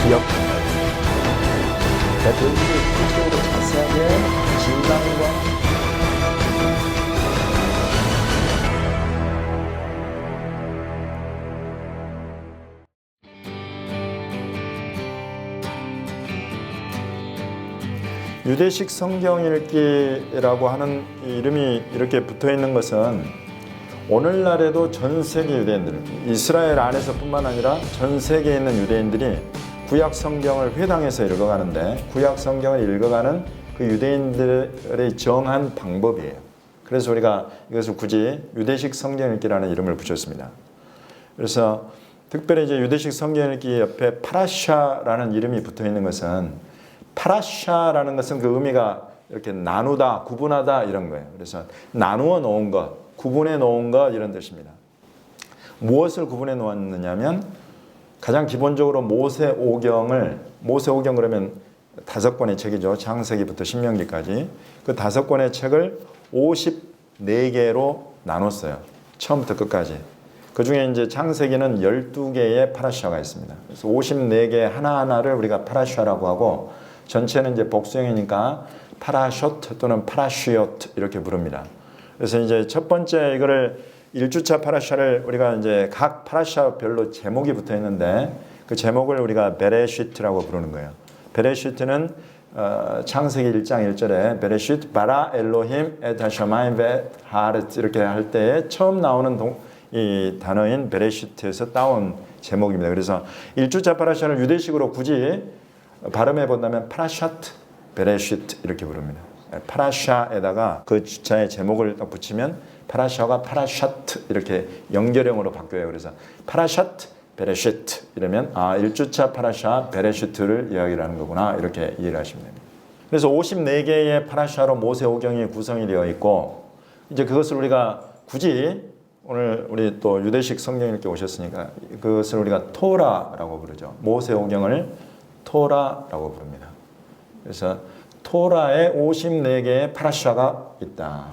역할을 대표님이 구체적으로 자세하게 진단과 유대식 성경 읽기라고 하는 이름이 이렇게 붙어 있는 것은 오늘날에도 전 세계 유대인들, 이스라엘 안에서뿐만 아니라 전 세계에 있는 유대인들이 구약 성경을 회당에서 읽어가는데 구약 성경을 읽어가는 그 유대인들의 정한 방법이에요. 그래서 우리가 이것을 굳이 유대식 성경 읽기라는 이름을 붙였습니다. 그래서 특별히 이제 유대식 성경 읽기 옆에 파라샤라는 이름이 붙어 있는 것은 파라샤라는 것은 그 의미가 이렇게 나누다, 구분하다 이런 거예요. 그래서 나누어 놓은 것, 구분해 놓은 것 이런 뜻입니다. 무엇을 구분해 놓았느냐면 가장 기본적으로 모세오경 그러면 5권의 책이죠. 창세기부터 신명기까지 그 5권의 책을 54개로 나눴어요. 처음부터 끝까지. 그 중에 이제 창세기는 12개의 파라샤가 있습니다. 그래서 54개 하나하나를 우리가 파라샤라고 하고 전체는 이제 복수형이니까 파라쇼트 또는 파라시오트 이렇게 부릅니다. 그래서 이제 첫 번째 이거를 1주차 파라샤를 우리가 이제 각 파라샤별로 제목이 붙어 있는데 그 제목을 우리가 베레시트라고 부르는 거예요. 베레시트는 창세기 1장 1절에 베레시트 바라 엘로힘 에트 하샤마임 벳 하르트 이렇게 할 때에 처음 나오는 이 단어인 베레시트에서 따온 제목입니다. 그래서 1주차 파라샤를 유대식으로 굳이 발음해 본다면 파라샤트 베레시트 이렇게 부릅니다. 파라샤에다가 그 주차의 제목을 딱 붙이면 파라샤가 파라샤트 이렇게 연결형으로 바뀌어요. 그래서 파라샤트 베레시트 이러면 1주차 파라샤 베레시트를 이야기를 하는 거구나 이렇게 이해를 하시면 됩니다. 그래서 54개의 파라샤로 모세오경이 구성이 되어 있고 이제 그것을 우리가 굳이 오늘 우리 또 유대식 성경 읽기 오셨으니까 그것을 우리가 토라라고 부르죠. 모세오경을 토라라고 부릅니다. 그래서 토라에 54개의 파라샤가 있다.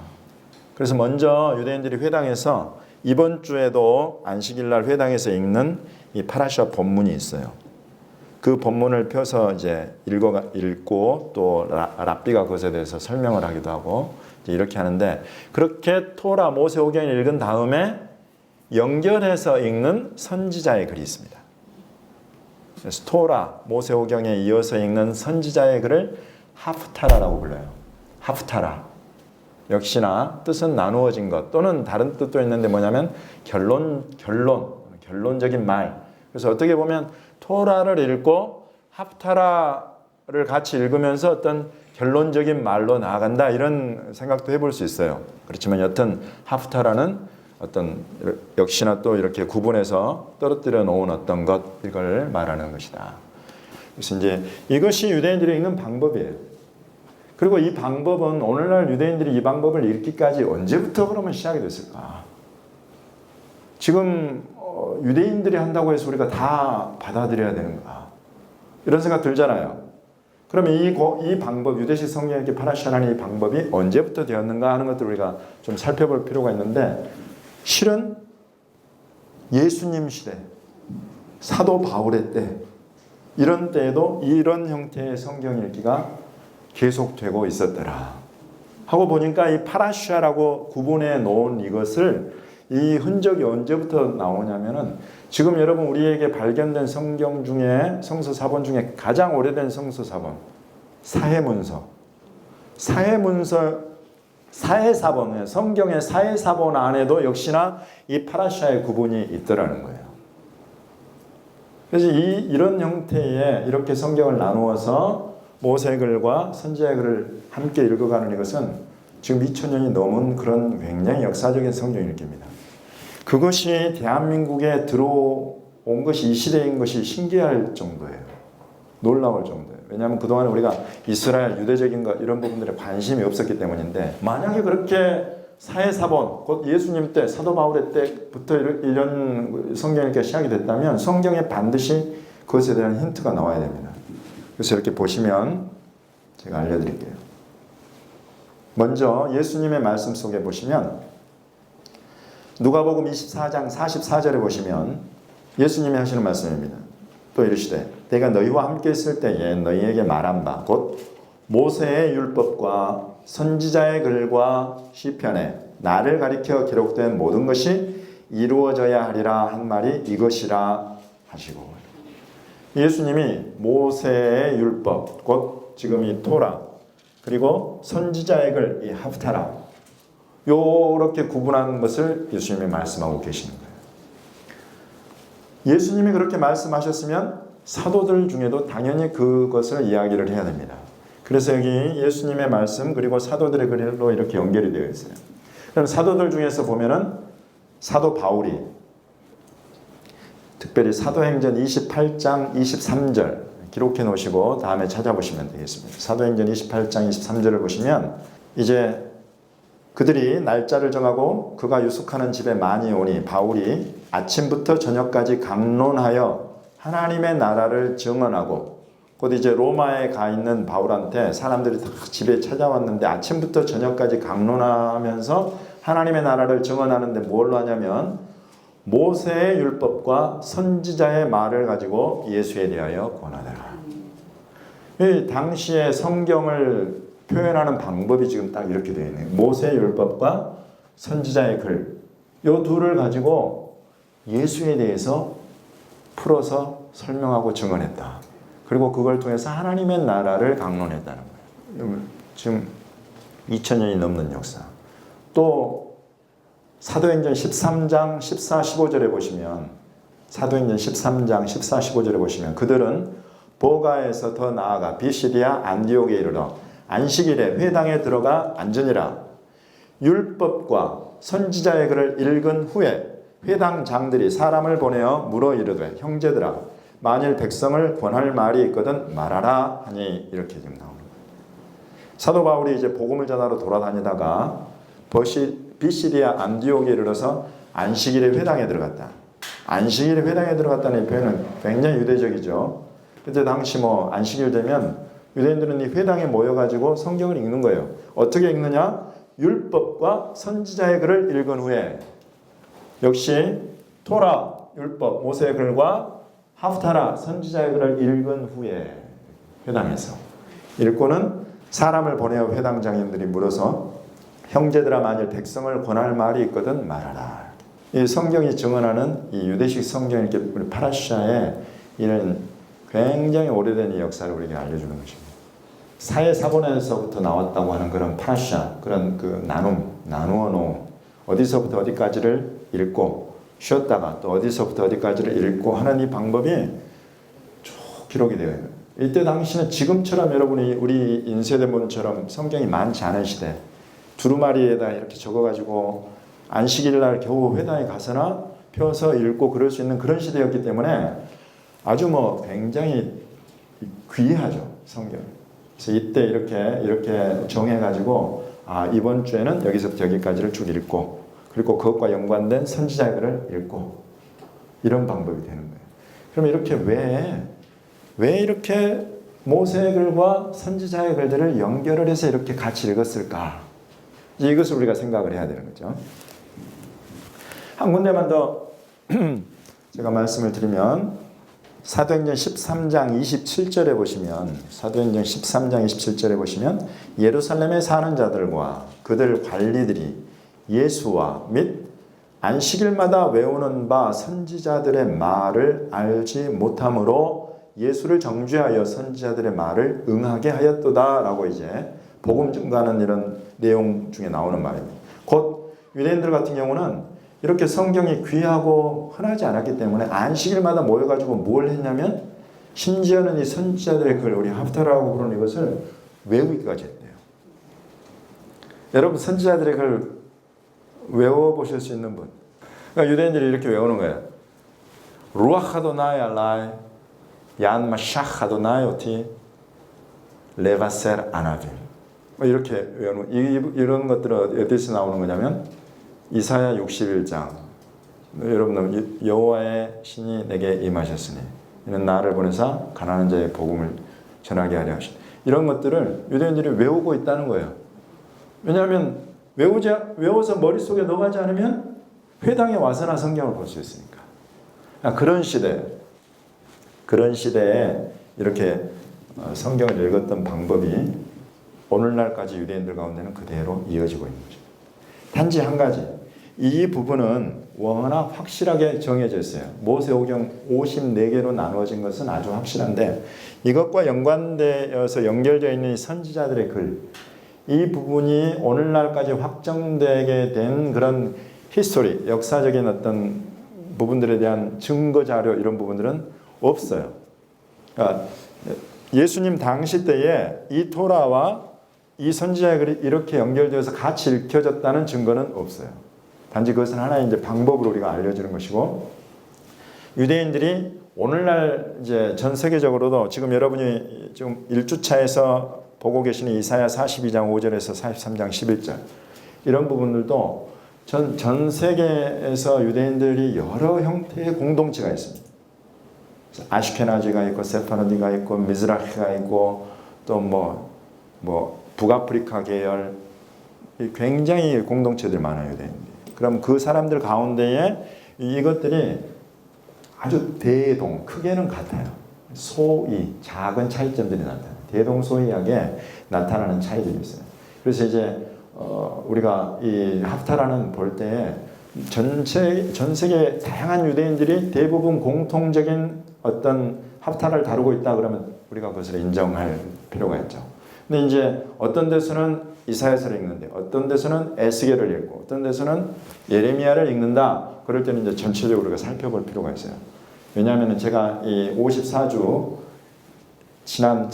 그래서 먼저 유대인들이 회당에서 이번 주에도 안식일날 회당에서 읽는 이 파라샤 본문이 있어요. 그 본문을 펴서 이제 읽고 또 랍비가 그것에 대해서 설명을 하기도 하고 이렇게 하는데 그렇게 토라 모세오경을 읽은 다음에 연결해서 읽는 선지자의 글이 있습니다. 그래서 토라, 모세오경에 이어서 읽는 선지자의 글을 하프타라라고 불러요. 하프타라. 역시나 뜻은 나누어진 것 또는 다른 뜻도 있는데 뭐냐면 결론적인 말. 그래서 어떻게 보면 토라를 읽고 하프타라를 같이 읽으면서 어떤 결론적인 말로 나아간다 이런 생각도 해볼 수 있어요. 그렇지만 여튼 하프타라는 어떤 역시나 또 이렇게 구분해서 떨어뜨려 놓은 어떤 것 이걸 말하는 것이다. 그래서 이제 이것이 유대인들이 읽는 방법이에요. 그리고 이 방법은 오늘날 유대인들이 이 방법을 읽기까지 언제부터 그러면 시작이 됐을까? 지금 유대인들이 한다고 해서 우리가 다 받아들여야 되는가? 이런 생각 들잖아요. 그러면 이 방법, 유대식 성경 읽기 파라샤라는 이 방법이 언제부터 되었는가 하는 것들을 우리가 좀 살펴볼 필요가 있는데 실은 예수님 시대, 사도 바울의 때 이런 때에도 이런 형태의 성경 읽기가 계속되고 있었더라 하고 보니까 이 파라샤라고 구분해 놓은 이것을 이 흔적이 언제부터 나오냐면은 지금 여러분 우리에게 발견된 성경 중에 성서 사본 중에 가장 오래된 성서 사본 사해사본 성경의 사해사본 안에도 역시나 이 파라샤의 구분이 있더라는 거예요. 그래서 이런 형태의 이렇게 성경을 나누어서 모세글과 선지자글을 함께 읽어가는 이것은 지금 2000년이 넘은 그런 굉장히 역사적인 성경 읽기입니다. 그것이 대한민국에 들어온 것이 이 시대인 것이 신기할 정도예요. 놀라울 정도예요. 왜냐하면 그동안 우리가 이스라엘 유대적인 것 이런 부분들에 관심이 없었기 때문인데 만약에 그렇게 사해사본 곧 예수님 때 사도 바울의 때부터 이런 성경 읽기가 시작이 됐다면 성경에 반드시 그것에 대한 힌트가 나와야 됩니다. 그래서 이렇게 보시면 제가 알려드릴게요. 먼저 예수님의 말씀 속에 보시면 누가복음 24장 44절에 보시면 예수님이 하시는 말씀입니다. 또 이르시되 내가 너희와 함께 있을 때에 너희에게 말한 바 곧 모세의 율법과 선지자의 글과 시편에 나를 가리켜 기록된 모든 것이 이루어져야 하리라 한 말이 이것이라 하시고, 예수님이 모세의 율법 곧 지금 이 토라 그리고 선지자의 글 이 하프타라 요렇게 구분한 것을 예수님이 말씀하고 계시는 거예요. 예수님이 그렇게 말씀하셨으면 사도들 중에도 당연히 그것을 이야기를 해야 됩니다. 그래서 여기 예수님의 말씀 그리고 사도들의 글로 이렇게 연결이 되어 있어요. 그럼 사도들 중에서 보면은 사도 바울이 특별히 사도행전 28장 23절 기록해 놓으시고 다음에 찾아보시면 되겠습니다. 사도행전 28장 23절을 보시면 이제 그들이 날짜를 정하고 그가 유숙하는 집에 많이 오니 바울이 아침부터 저녁까지 강론하여 하나님의 나라를 증언하고, 곧 이제 로마에 가 있는 바울한테 사람들이 다 집에 찾아왔는데 아침부터 저녁까지 강론하면서 하나님의 나라를 증언하는데 뭘로 하냐면 모세의 율법과 선지자의 말을 가지고 예수에 대하여 권하더라. 이 당시의 성경을 표현하는 방법이 지금 딱 이렇게 되어 있네요. 모세의 율법과 선지자의 글, 이 둘을 가지고 예수에 대해서 풀어서 설명하고 증언했다. 그리고 그걸 통해서 하나님의 나라를 강론했다는 거예요. 지금 2000년이 넘는 역사. 또 사도행전 13장 14, 15절에 보시면 사도행전 13장 14, 15절에 보시면 그들은 보가에서 더 나아가 비시디아 안디옥에 이르러 안식일에 회당에 들어가 앉으니라. 율법과 선지자의 글을 읽은 후에 회당장들이 사람을 보내어 물어 이르되 형제들아 만일 백성을 권할 말이 있거든 말하라 하니, 이렇게 지금 나오는 거예요. 사도 바울이 이제 복음을 전하러 돌아다니다가 비시디아 안디옥에 이르러서 안식일에 회당에 들어갔다. 안식일에 회당에 들어갔다는 표현은 굉장히 유대적이죠. 그때 당시 안식일 되면 유대인들은 이 회당에 모여가지고 성경을 읽는 거예요. 어떻게 읽느냐? 율법과 선지자의 글을 읽은 후에, 역시 토라, 율법, 모세의 글과 하프타라, 선지자의 글을 읽은 후에 회당에서 읽고는 사람을 보내어 회당장님들이 물어서 형제들아 만일 백성을 권할 말이 있거든 말하라. 이 성경이 증언하는 이 유대식 성경 이렇게 우리 파라샤에 이런 굉장히 오래된 이 역사를 우리에게 알려주는 것입니다. 사회사본에서부터 나왔다고 하는 그런 파라샤, 그런 그 나누어 놓은 어디서부터 어디까지를 읽고 쉬었다가 또 어디서부터 어디까지를 읽고 하는 이 방법이 쭉 기록이 되어요. 이때 당시는 지금처럼 여러분이 우리 인쇄대본처럼 성경이 많지 않은 시대, 두루마리에다 이렇게 적어가지고 안식일날 겨우 회당에 가서나 펴서 읽고 그럴 수 있는 그런 시대였기 때문에 아주 굉장히 귀하죠, 성경. 그래서 이때 이렇게 정해가지고 이번 주에는 여기서부터 여기까지를 쭉 읽고 그리고 그것과 연관된 선지자의 글을 읽고 이런 방법이 되는 거예요. 그럼 이렇게 왜 이렇게 모세의 글과 선지자의 글들을 연결을 해서 이렇게 같이 읽었을까? 이것을 우리가 생각을 해야 되는 거죠. 한 군데만 더 제가 말씀을 드리면 사도행전 13장 27절에 보시면 예루살렘에 사는 자들과 그들 관리들이 예수와 및 안식일마다 외우는 바 선지자들의 말을 알지 못함으로 예수를 정죄하여 선지자들의 말을 응하게 하였도다 라고 이제 복음 증거하는 이런 내용 중에 나오는 말입니다. 곧 유대인들 같은 경우는 이렇게 성경이 귀하고 흔하지 않았기 때문에 안식일마다 모여가지고 뭘 했냐면 심지어는 이 선지자들의 글, 우리 하프타라고 부르는 이것을 외우기까지 했대요. 여러분 선지자들의 글 외워보실 수 있는 분? 그러니까 유대인들이 이렇게 외우는 거예요. 루아흐 아도나이 알라이 얀 마샤흐 아도나이 오티 레바셀 아나빌, 이렇게 외우는 이런 것들은 어디서 나오는 거냐면 이사야 61장, 여러분 여호와의 신이 내게 임하셨으니 이는 나를 보내사 가난한 자의 복음을 전하게 하려 하시니, 이런 것들을 유대인들이 외우고 있다는 거예요. 왜냐하면 외워서 머릿속에 넣어가지 않으면 회당에 와서나 성경을 볼 수 있으니까. 그런 시대, 그런 시대에 이렇게 성경을 읽었던 방법이 오늘날까지 유대인들 가운데는 그대로 이어지고 있는 거죠. 단지 한 가지, 이 부분은 워낙 확실하게 정해져 있어요. 모세오경 54개로 나누어진 것은 아주 확실한데 이것과 연관되어서 연결되어 있는 선지자들의 글, 이 부분이 오늘날까지 확정되게 된 그런 히스토리, 역사적인 어떤 부분들에 대한 증거 자료 이런 부분들은 없어요. 그러니까 예수님 당시 때에 이 토라와 이 선지자의 글이 이렇게 연결되어서 같이 읽혀졌다는 증거는 없어요. 단지 그것은 하나의 이제 방법으로 우리가 알려주는 것이고, 유대인들이 오늘날 이제 전 세계적으로도 지금 여러분이 지금 1주차에서 보고 계시는 이사야 42장 5절에서 43장 11절 이런 부분들도 전 세계에서 유대인들이 여러 형태의 공동체가 있습니다. 아슈케나지가 있고 세파르디가 있고 미즈라히가 있고 또 뭐 북아프리카 계열 굉장히 공동체들 많아요, 유대인들이. 그럼 그 사람들 가운데에 이것들이 아주 대동, 크게는 같아요. 소위 작은 차이점들이 나타나요. 대동소이하게 나타나는 차이들이 있어요. 그래서 이제 우리가 이 하프타라는 볼 때 전 세계 다양한 유대인들이 대부분 공통적인 어떤 하프타를 다루고 있다 그러면 우리가 그것을 인정할 필요가 있죠. 근데 이제 어떤 데서는 이사야서를 읽는데 어떤 데서는 에스겔을 읽고 어떤 데서는 예레미야를 읽는다. 그럴 때는 이제 전체적으로 우리가 살펴볼 필요가 있어요. 왜냐하면 제가 이 54주 지난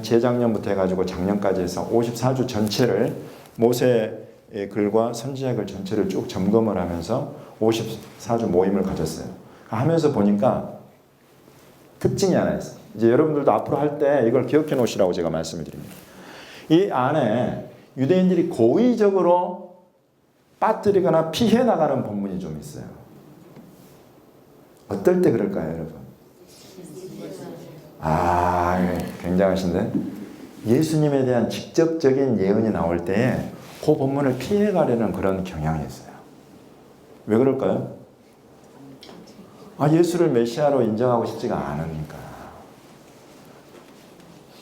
재작년부터 해가지고 작년까지 해서 54주 전체를 모세의 글과 선지자의 글 전체를 쭉 점검을 하면서 54주 모임을 가졌어요. 하면서 보니까 특징이 하나 있어요. 이제 여러분들도 앞으로 할 때 이걸 기억해 놓으시라고 제가 말씀을 드립니다. 이 안에 유대인들이 고의적으로 빠뜨리거나 피해 나가는 본문이 좀 있어요. 어떨 때 그럴까요, 여러분? 굉장하신데? 예수님에 대한 직접적인 예언이 나올 때에 그 본문을 피해 가려는 그런 경향이 있어요. 왜 그럴까요? 예수를 메시아로 인정하고 싶지가 않으니까.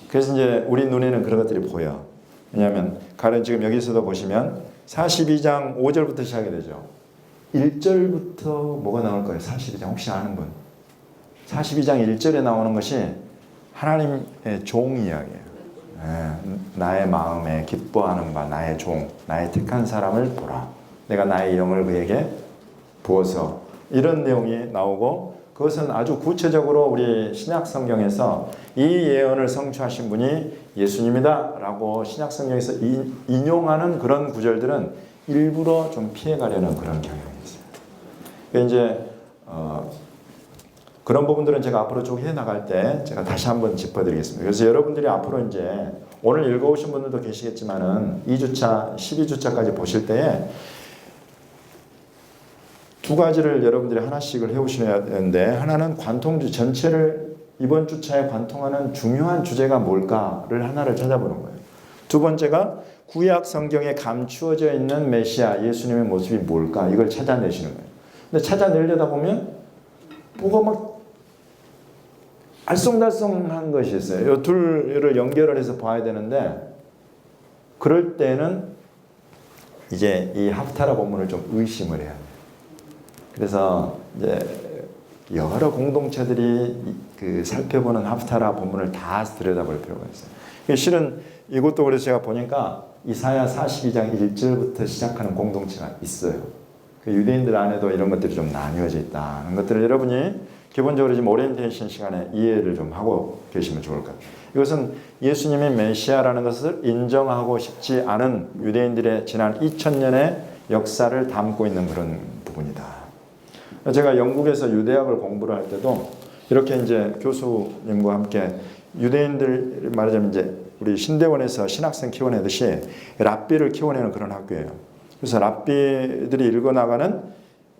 그래서 이제 우리 눈에는 그런 것들이 보여. 왜냐하면 가령 지금 여기서도 보시면 42장 5절부터 시작이 되죠. 1절부터 뭐가 나올 거예요? 42장 혹시 아는 분? 42장 1절에 나오는 것이 하나님의 종 이야기예요. 나의 마음에 기뻐하는 바 나의 종, 나의 택한 사람을 보라. 내가 나의 영을 그에게 부어서 이런 내용이 나오고 그것은 아주 구체적으로 우리 신약 성경에서 이 예언을 성취하신 분이 예수님이다 라고 신약 성경에서 인용하는 그런 구절들은 일부러 좀 피해가려는 그런 경향이 있어요. 그러니까 이제 그런 부분들은 제가 앞으로 쭉 해나갈 때 제가 다시 한번 짚어드리겠습니다. 그래서 여러분들이 앞으로 이제 오늘 읽어오신 분들도 계시겠지만은 2주차, 12주차까지 보실 때에 두 가지를 여러분들이 하나씩을 해오셔야 되는데, 하나는 관통주 전체를 이번 주차에 관통하는 중요한 주제가 뭘까를 하나를 찾아보는 거예요. 두 번째가 구약 성경에 감추어져 있는 메시아 예수님의 모습이 뭘까, 이걸 찾아내시는 거예요. 근데 찾아내려다 보면 뭐가 막 알쏭달쏭한 것이 있어요. 이 둘을 연결을 해서 봐야 되는데, 그럴 때는 이제 이 하프타라 본문을 좀 의심을 해야 돼요. 그래서 이제 여러 공동체들이 살펴보는 하프타라 본문을 다 들여다볼 필요가 있어요. 실은 이것도 그래서 제가 보니까 이사야 42장 1절부터 시작하는 공동체가 있어요. 유대인들 안에도 이런 것들이 좀 나뉘어져 있다는 것들을 여러분이 기본적으로 지금 오리엔테이션 시간에 이해를 좀 하고 계시면 좋을 것 같아요. 이것은 예수님이 메시아라는 것을 인정하고 싶지 않은 유대인들의 지난 2000년의 역사를 담고 있는 그런 부분이다. 제가 영국에서 유대학을 공부를 할 때도 이렇게 이제 교수님과 함께 유대인들 말하자면 이제 우리 신대원에서 신학생 키워내듯이 랍비를 키워내는 그런 학교예요. 그래서 랍비들이 읽어나가는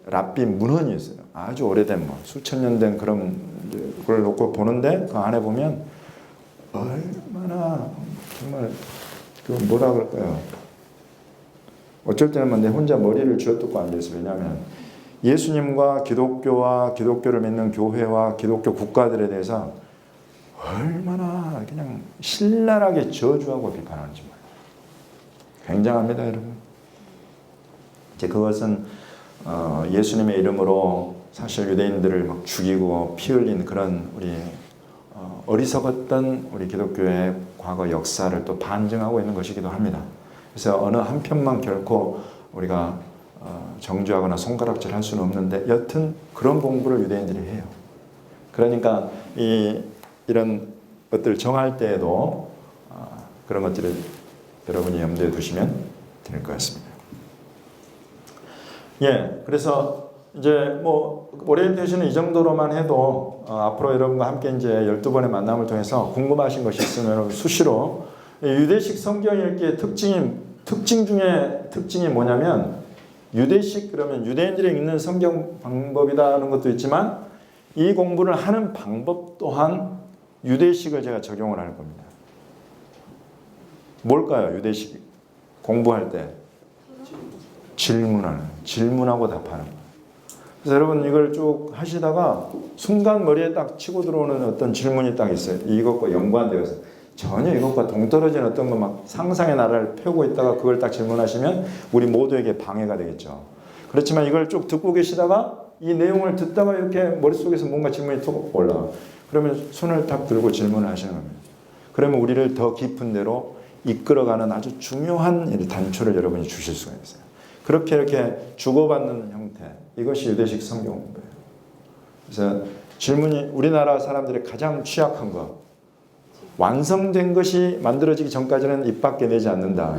랍비 문헌이 있어요. 아주 오래된 수천 년 된 그런 걸 놓고 보는데 그 안에 보면 얼마나 정말 뭐라 그럴까요? 어쩔 때는 내 혼자 머리를 쥐어뜯고 앉아있어요. 왜냐하면 예수님과 기독교와 기독교를 믿는 교회와 기독교 국가들에 대해서 얼마나 그냥 신랄하게 저주하고 비판하는지 몰라요. 굉장합니다, 여러분. 이제 그것은 예수님의 이름으로 사실 유대인들을 막 죽이고 피 흘린 그런 우리 어리석었던 우리 기독교의 과거 역사를 또 반증하고 있는 것이기도 합니다. 그래서 어느 한편만 결코 우리가 정죄하거나 손가락질 할 수는 없는데 여튼 그런 공부를 유대인들이 해요. 그러니까 이런 것들을 정할 때에도 그런 것들을 여러분이 염두에 두시면 될 것 같습니다. 예, 그래서 이제 뭐 오리엔테이션은 이 정도로만 해도 앞으로 여러분과 함께 이제 12번의 만남을 통해서 궁금하신 것이 있으면 수시로 유대식 성경 읽기의 특징 중에 특징이 뭐냐면 유대식 그러면 유대인들이 읽는 성경 방법이라는 것도 있지만 이 공부를 하는 방법 또한 유대식을 제가 적용을 할 겁니다. 뭘까요? 유대식 공부할 때 질문하고 답하는 거예요. 그래서 여러분 이걸 쭉 하시다가 순간 머리에 딱 치고 들어오는 어떤 질문이 딱 있어요. 이것과 연관되어서 전혀 이것과 동떨어진 어떤 거 막 상상의 나라를 펴고 있다가 그걸 딱 질문하시면 우리 모두에게 방해가 되겠죠. 그렇지만 이걸 쭉 듣고 계시다가 이 내용을 듣다가 이렇게 머릿속에서 뭔가 질문이 툭 올라와. 그러면 손을 딱 들고 질문을 하시는 겁니다. 그러면 우리를 더 깊은 데로 이끌어가는 아주 중요한 단초를 여러분이 주실 수가 있어요. 그렇게 이렇게 주고받는 형태, 이것이 유대식 성경 공부예요. 그래서 질문이 우리나라 사람들이 가장 취약한 거, 완성된 것이 만들어지기 전까지는 입 밖에 내지 않는다.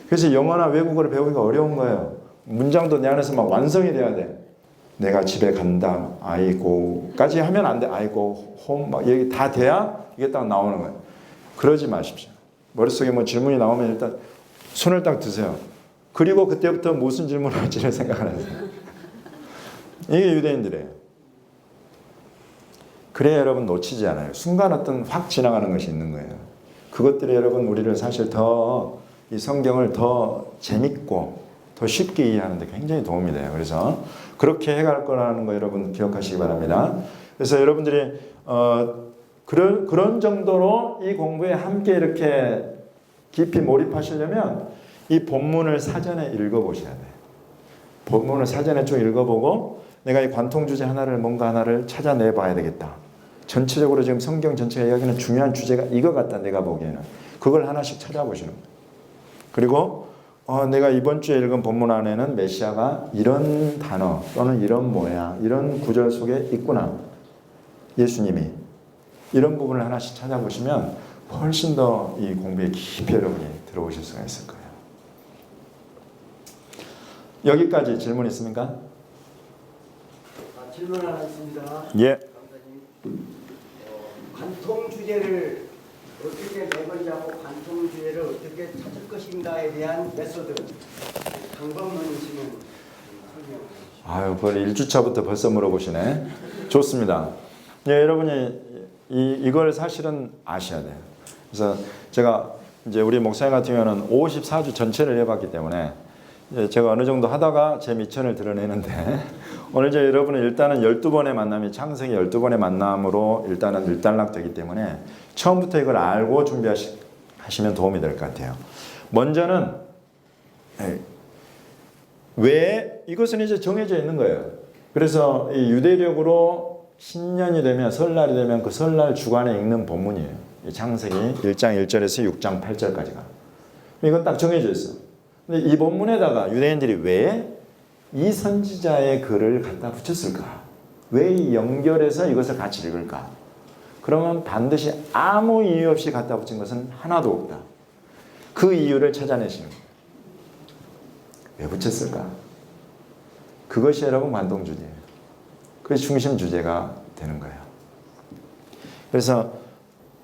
그래서 영어나 외국어를 배우기가 어려운 거예요. 문장도 내 안에서 막 완성이 돼야 돼. 내가 집에 간다, 아이고까지 하면 안 돼. 아이고, 홈, 막 여기 다 돼야 이게 딱 나오는 거예요. 그러지 마십시오. 머릿속에 뭐 질문이 나오면 일단 손을 딱 드세요. 그리고 그때부터 무슨 질문을 할지를 생각하세요. 이게 유대인들이에요. 그래야 여러분 놓치지 않아요. 순간 어떤 확 지나가는 것이 있는 거예요. 그것들이 여러분 우리를 사실 더 이 성경을 더 재밌고 더 쉽게 이해하는 데 굉장히 도움이 돼요. 그래서 그렇게 해갈 거라는 거 여러분 기억하시기 바랍니다. 그래서 여러분들이 그런 정도로 이 공부에 함께 이렇게 깊이 몰입하시려면 이 본문을 사전에 읽어보셔야 돼요. 본문을 사전에 좀 읽어보고 내가 이 관통 주제 뭔가 하나를 찾아내 봐야 되겠다. 전체적으로 지금 성경 전체가 이야기하는 중요한 주제가 이거 같다. 내가 보기에는. 그걸 하나씩 찾아보시는 거예요. 그리고 내가 이번 주에 읽은 본문 안에는 메시아가 이런 단어 또는 이런 모양, 이런 구절 속에 있구나. 예수님이. 이런 부분을 하나씩 찾아보시면 훨씬 더 이 공부에 깊이 여러분이 들어오실 수가 있을 거예요. 여기까지 질문 있습니까? 질문 하나 있습니다. 예. 관통 주제를 어떻게 매번자고 관통 주제를 어떻게 찾을 것인가에 대한 메소드, 방법론 있으면 설명해 주시죠. 아유, 그걸 1주차부터 벌써 물어보시네. 좋습니다. 예, 여러분이 이걸 사실은 아셔야 돼요. 그래서 제가 이제 우리 목사님 같은 경우는 54주 전체를 해봤기 때문에 제가 어느 정도 하다가 제 미천을 드러내는데 오늘 이제 여러분은 일단은 12번의 만남이 창세기 12번의 만남으로 일단은 일단락되기 때문에 처음부터 이걸 알고 준비하시면 도움이 될 것 같아요. 먼저는 왜 이것은 이제 정해져 있는 거예요. 그래서 이 유대력으로 신년이 되면 설날이 되면 그 설날 주간에 읽는 본문이에요. 창세기 1장 1절에서 6장 8절까지가. 이건 딱 정해져 있어요. 근데 이 본문에다가 유대인들이 왜 이 선지자의 글을 갖다 붙였을까? 왜 이 연결해서 이것을 같이 읽을까? 그러면 반드시 아무 이유 없이 갖다 붙인 것은 하나도 없다. 그 이유를 찾아내시는 거예요. 왜 붙였을까? 그것이 여러분 관통주제예요. 그것이 중심 주제가 되는 거예요. 그래서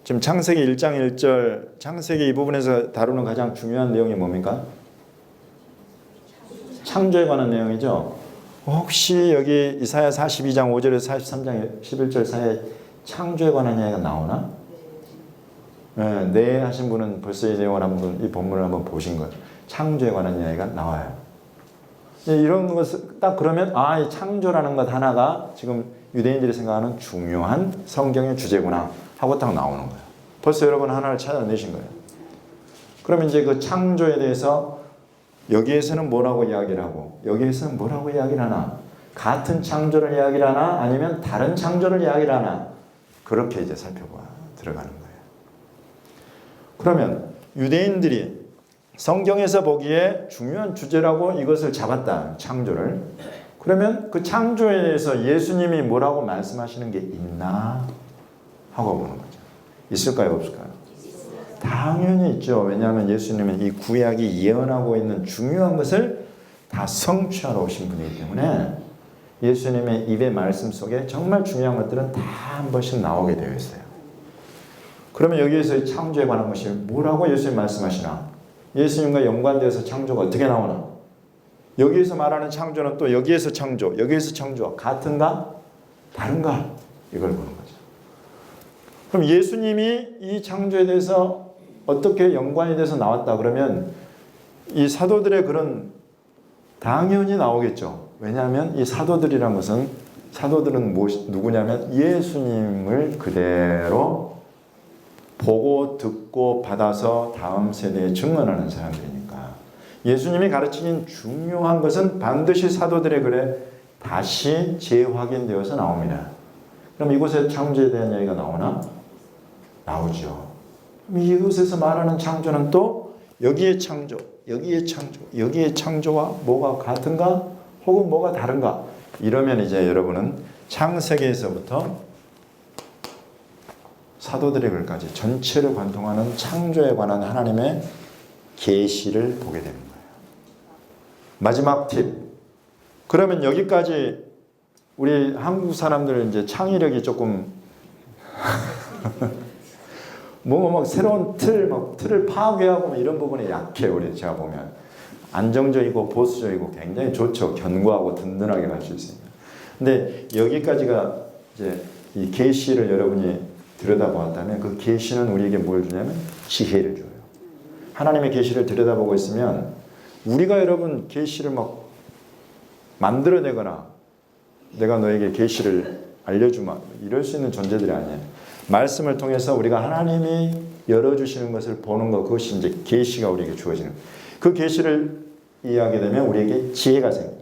지금 창세기 1장 1절, 창세기 이 부분에서 다루는 가장 중요한 내용이 뭡니까? 창조에 관한 내용이죠. 혹시 여기 이사야 42장 5절에서 43장 11절 사이에 창조에 관한 이야기가 나오나? 네 하신 분은 벌써 이 내용을 이 본문을 한번 보신 거예요. 창조에 관한 이야기가 나와요. 이런 것을 딱 그러면 이 창조라는 것 하나가 지금 유대인들이 생각하는 중요한 성경의 주제구나 하고 딱 나오는 거예요. 벌써 여러분 하나를 찾아내신 거예요. 그러면 이제 그 창조에 대해서 여기에서는 뭐라고 이야기를 하고 여기에서는 뭐라고 이야기를 하나? 같은 창조를 이야기를 하나? 아니면 다른 창조를 이야기를 하나? 그렇게 이제 살펴봐 들어가는 거예요. 그러면 유대인들이 성경에서 보기에 중요한 주제라고 이것을 잡았다. 창조를. 그러면 그 창조에 대해서 예수님이 뭐라고 말씀하시는 게 있나? 하고 보는 거죠. 있을까요? 없을까요? 당연히 있죠. 왜냐하면 예수님은 이 구약이 예언하고 있는 중요한 것을 다 성취하러 오신 분이기 때문에 예수님의 입의 말씀 속에 정말 중요한 것들은 다 한 번씩 나오게 되어 있어요. 그러면 여기에서 이 창조에 관한 것이 뭐라고 예수님 말씀하시나? 예수님과 연관되어서 창조가 어떻게 나오나? 여기에서 말하는 창조는 또 여기에서 창조, 여기에서 창조 같은가? 다른가? 이걸 보는 거죠. 그럼 예수님이 이 창조에 대해서 어떻게 연관이 돼서 나왔다 그러면 이 사도들의 그런 당연히 나오겠죠. 왜냐하면 이 사도들이란 것은 사도들은 누구냐면 예수님을 그대로 보고 듣고 받아서 다음 세대에 증언하는 사람들이니까 예수님이 가르치신 중요한 것은 반드시 사도들의 글에 다시 재확인되어서 나옵니다. 그럼 이곳에 창조에 대한 얘기가 나오나? 나오죠. 그럼 이곳에서 말하는 창조는 또 여기의 창조, 여기의 창조, 여기의 창조와 뭐가 같은가? 혹은 뭐가 다른가? 이러면 이제 여러분은 창세기에서부터 사도들의 글까지 전체를 관통하는 창조에 관한 하나님의 계시를 보게 되는 거예요. 마지막 팁. 그러면 여기까지 우리 한국 사람들 이제 창의력이 조금 막 새로운 틀을 파괴하고 이런 부분에 약해요. 우리 제가 보면 안정적이고 보수적이고 굉장히 좋죠. 견고하고 든든하게 갈 수 있습니다. 근데 여기까지가 이제 이 계시를 여러분이 들여다보았다면 그 계시는 우리에게 뭘 주냐면 지혜를 줘요. 하나님의 계시를 들여다보고 있으면 우리가 여러분 계시를 막 만들어내거나 내가 너에게 계시를 알려주마 이럴 수 있는 존재들이 아니에요. 말씀을 통해서 우리가 하나님이 열어주시는 것을 보는 것 그것이 이제 계시가 우리에게 주어지는 그 계시를 이해하게 되면 우리에게 지혜가 생겨요.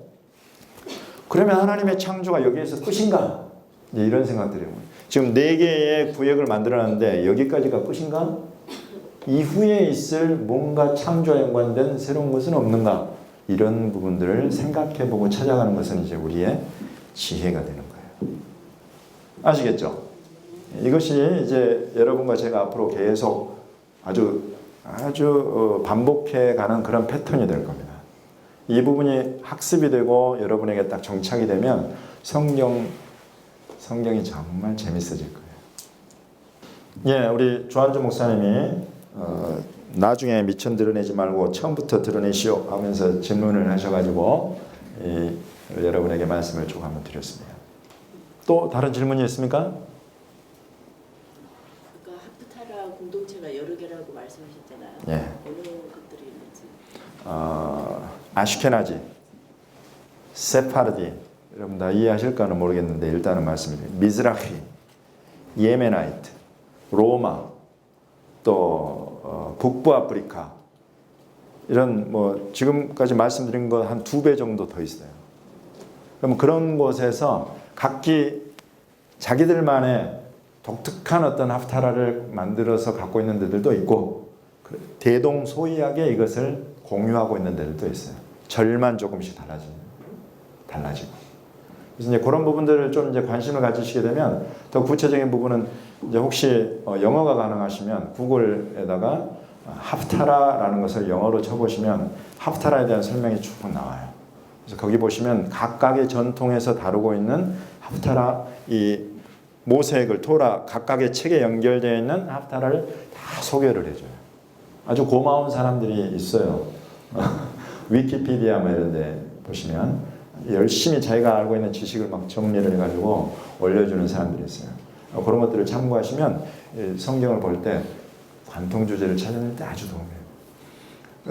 그러면 하나님의 창조가 여기에서 끝인가? 이제 이런 생각들이 지금 4개의 구역을 만들어놨는데 여기까지가 끝인가? 이후에 있을 뭔가 창조와 연관된 새로운 것은 없는가? 이런 부분들을 생각해보고 찾아가는 것은 이제 우리의 지혜가 되는 거예요. 아시겠죠? 이것이 이제 여러분과 제가 앞으로 계속 아주 반복해가는 그런 패턴이 될 겁니다. 이 부분이 학습이 되고 여러분에게 딱 정착이 되면 성경이 정말 재밌어질 거예요. 예, 우리 조한주 목사님이 나중에 미천 드러내지 말고 처음부터 드러내시오 하면서 질문을 하셔가지고 여러분에게 말씀을 쭉 한번 드렸습니다. 또 다른 질문이 있습니까? 아까 하프타라 공동체가 여러 개라고 말씀하셨잖아요. 예. 어느 것들이 있는지. 아슈케나지, 세파르디 여러분 다 이해하실까는 모르겠는데 일단은 말씀드립니다. 미즈라히, 예메나이트, 로마, 또 북부 아프리카 이런 뭐 지금까지 말씀드린 거 한 2배 정도 더 있어요. 그럼 그런 곳에서 각기 자기들만의 독특한 어떤 하프타라를 만들어서 갖고 있는 데들도 있고 대동소이하게 이것을 공유하고 있는 데들도 있어요. 절만 조금씩 달라지고. 그래서 이제 그런 부분들을 좀 이제 관심을 가지시게 되면 더 구체적인 부분은 이제 혹시 영어가 가능하시면 구글에다가 하프타라라는 것을 영어로 쳐보시면 하프타라에 대한 설명이 쭉 나와요. 그래서 거기 보시면 각각의 전통에서 다루고 있는 하프타라 이 모세액을 토라 각각의 책에 연결되어 있는 하프타라를 다 소개를 해줘요. 아주 고마운 사람들이 있어요. 위키피디아 뭐 이런 데 보시면 열심히 자기가 알고 있는 지식을 막 정리를 해가지고 올려주는 사람들이 있어요. 그런 것들을 참고하시면 성경을 볼 때 관통 주제를 찾아낼 때 아주 도움이 돼요.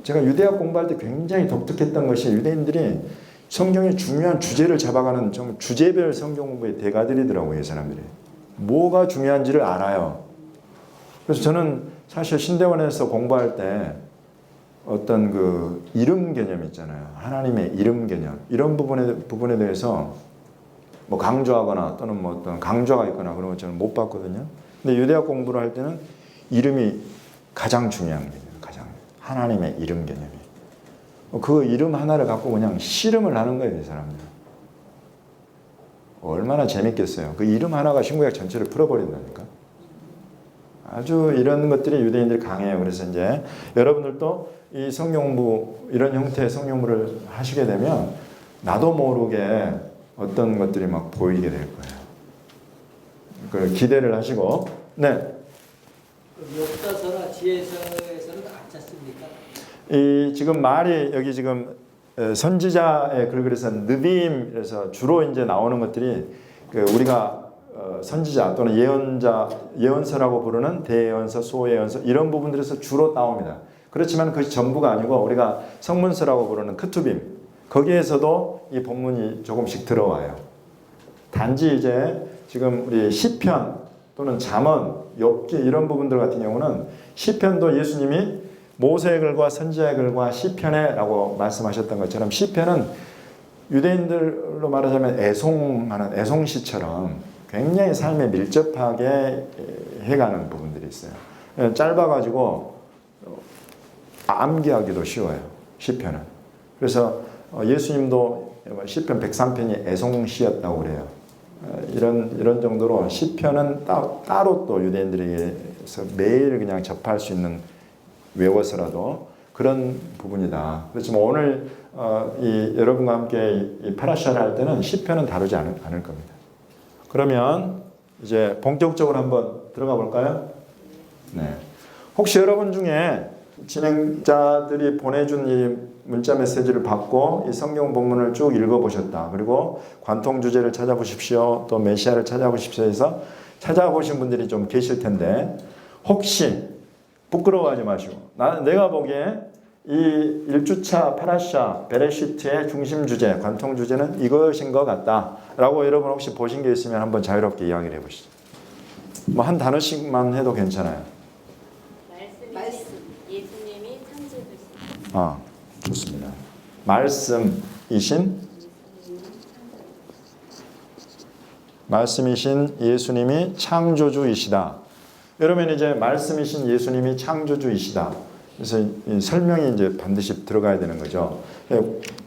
제가 유대학 공부할 때 굉장히 독특했던 것이 유대인들이 성경의 중요한 주제를 잡아가는 좀 주제별 성경 공부의 대가들이더라고요. 이 사람들이. 뭐가 중요한지를 알아요. 그래서 저는 사실 신대원에서 공부할 때 어떤 그 이름 개념 있잖아요. 하나님의 이름 개념. 이런 부분에 대해서 뭐 강조하거나 또는 뭐 어떤 강조가 있거나 그런 거 저는 못 봤거든요. 근데 유대학 공부를 할 때는 이름이 가장 중요한 개념이에요. 가장. 하나님의 이름 개념이. 그 이름 하나를 갖고 그냥 씨름을 하는 거예요. 이 사람들. 얼마나 재밌겠어요. 그 이름 하나가 신구약 전체를 풀어버린다니까. 아주 이런 것들이 유대인들이 강해요. 그래서 이제 여러분들도 이 성경부 이런 형태의 성경부를 하시게 되면 나도 모르게 어떤 것들이 막 보이게 될 거예요. 그 기대를 하시고, 네. 역사서나 지혜서에서는 안 찾습니까? 이 지금 말이 여기 지금 선지자의 글 그래서 느비임 그래서 주로 이제 나오는 것들이 그 우리가 선지자 또는 예언서라고 부르는 대예언서, 소예언서 이런 부분들에서 주로 나옵니다. 그렇지만 그것이 전부가 아니고 우리가 성문서라고 부르는 크투빔 거기에서도 이 본문이 조금씩 들어와요. 단지 이제 지금 우리 시편 또는 잠언, 욥기 이런 부분들 같은 경우는 시편도 예수님이 모세의 글과 선지자의 글과 시편에라고 말씀하셨던 것처럼 시편은 유대인들로 말하자면 애송하는 애송시처럼 굉장히 삶에 밀접하게 해가는 부분들이 있어요. 짧아가지고 암기하기도 쉬워요. 시편은. 그래서 예수님도 시편 103편이 애송시였다고 그래요. 이런 정도로 시편은 따로 또 유대인들에게서 매일 그냥 접할 수 있는 외워서라도 그런 부분이다. 그렇지만 오늘 여러분과 함께 이 파라샤를 할 때는 시편은 다루지 않을 겁니다. 그러면 이제 본격적으로 한번 들어가 볼까요? 네. 혹시 여러분 중에 진행자들이 보내준 이 문자 메시지를 받고 이 성경 본문을 쭉 읽어보셨다. 그리고 관통 주제를 찾아보십시오. 또 메시아를 찾아보십시오 해서 찾아보신 분들이 좀 계실 텐데 혹시 부끄러워하지 마시고 내가 보기에 이 1주차 파라샤 베레시트의 중심 주제, 관통 주제는 이것인 것 같다 라고 여러분 혹시 보신 게 있으면 한번 자유롭게 이야기를 해보시죠. 뭐 한 단어씩만 해도 괜찮아요. 말씀. 예수님이 창조주신. 좋습니다. 말씀이신 예수님이 창조주이시다. 여러분 이제 말씀이신 예수님이 창조주이시다. 그래서 이 설명이 이제 반드시 들어가야 되는 거죠.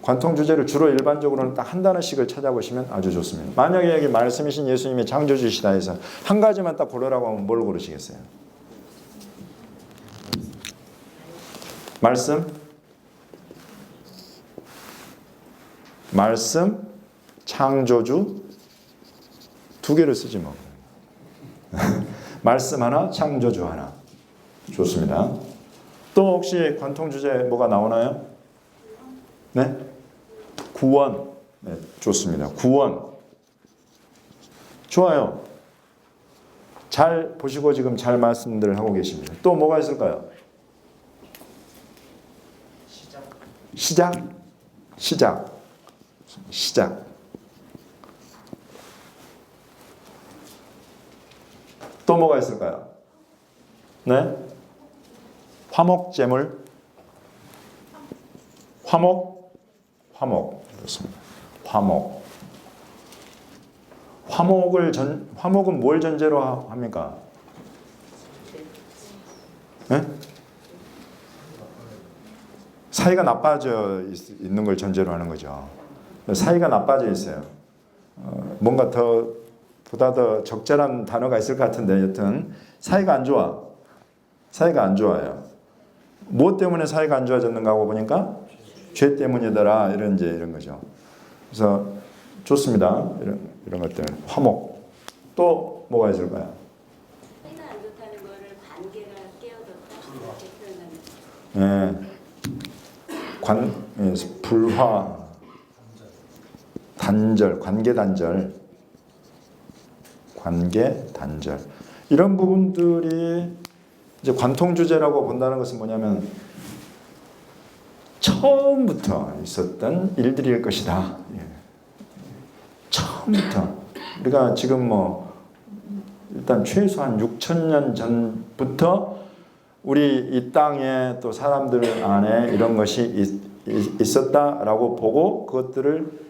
관통 주제를 주로 일반적으로는 딱 한 단어씩을 찾아보시면 아주 좋습니다. 만약에 여기 말씀이신 예수님이 창조주이시다 해서 한 가지만 딱 고르라고 하면 뭘 고르시겠어요? 말씀, 창조주 두 개를 쓰지 뭐. 말씀 하나, 창조주 하나. 좋습니다. 또 혹시 관통 주제 뭐가 나오나요? 네? 구원. 네, 좋습니다. 구원. 좋아요. 잘 보시고 지금 잘 말씀들을 하고 계십니다. 또 뭐가 있을까요? 시작. 또 뭐가 있을까요? 네? 화목제물. 화목. 그렇습니다. 화목은 뭘 전제로 합니까? 네? 사이가 나빠져 있는 걸 전제로 하는 거죠. 사이가 나빠져 있어요. 뭔가 보다 더 적절한 단어가 있을 것 같은데 여튼 사이가 안 좋아요. 무엇 때문에 사이가 안 좋아졌는가 하고 보니까 죄 때문이더라 이런 거죠. 그래서 좋습니다. 이런 것들 화목. 또 뭐가 있을까요? 사이가 안 좋다는 거를 관계가 깨어졌다. 이렇게 표현하는. 불화, 단절, 관계 단절. 이런 부분들이 이제 관통 주제라고 본다는 것은 뭐냐면 처음부터 있었던 일들일 것이다. 예. 처음부터 우리가 지금 뭐 일단 최소한 6,000년 전부터 우리 이 땅에 또 사람들 안에 이런 것이 있었다라고 보고 그것들을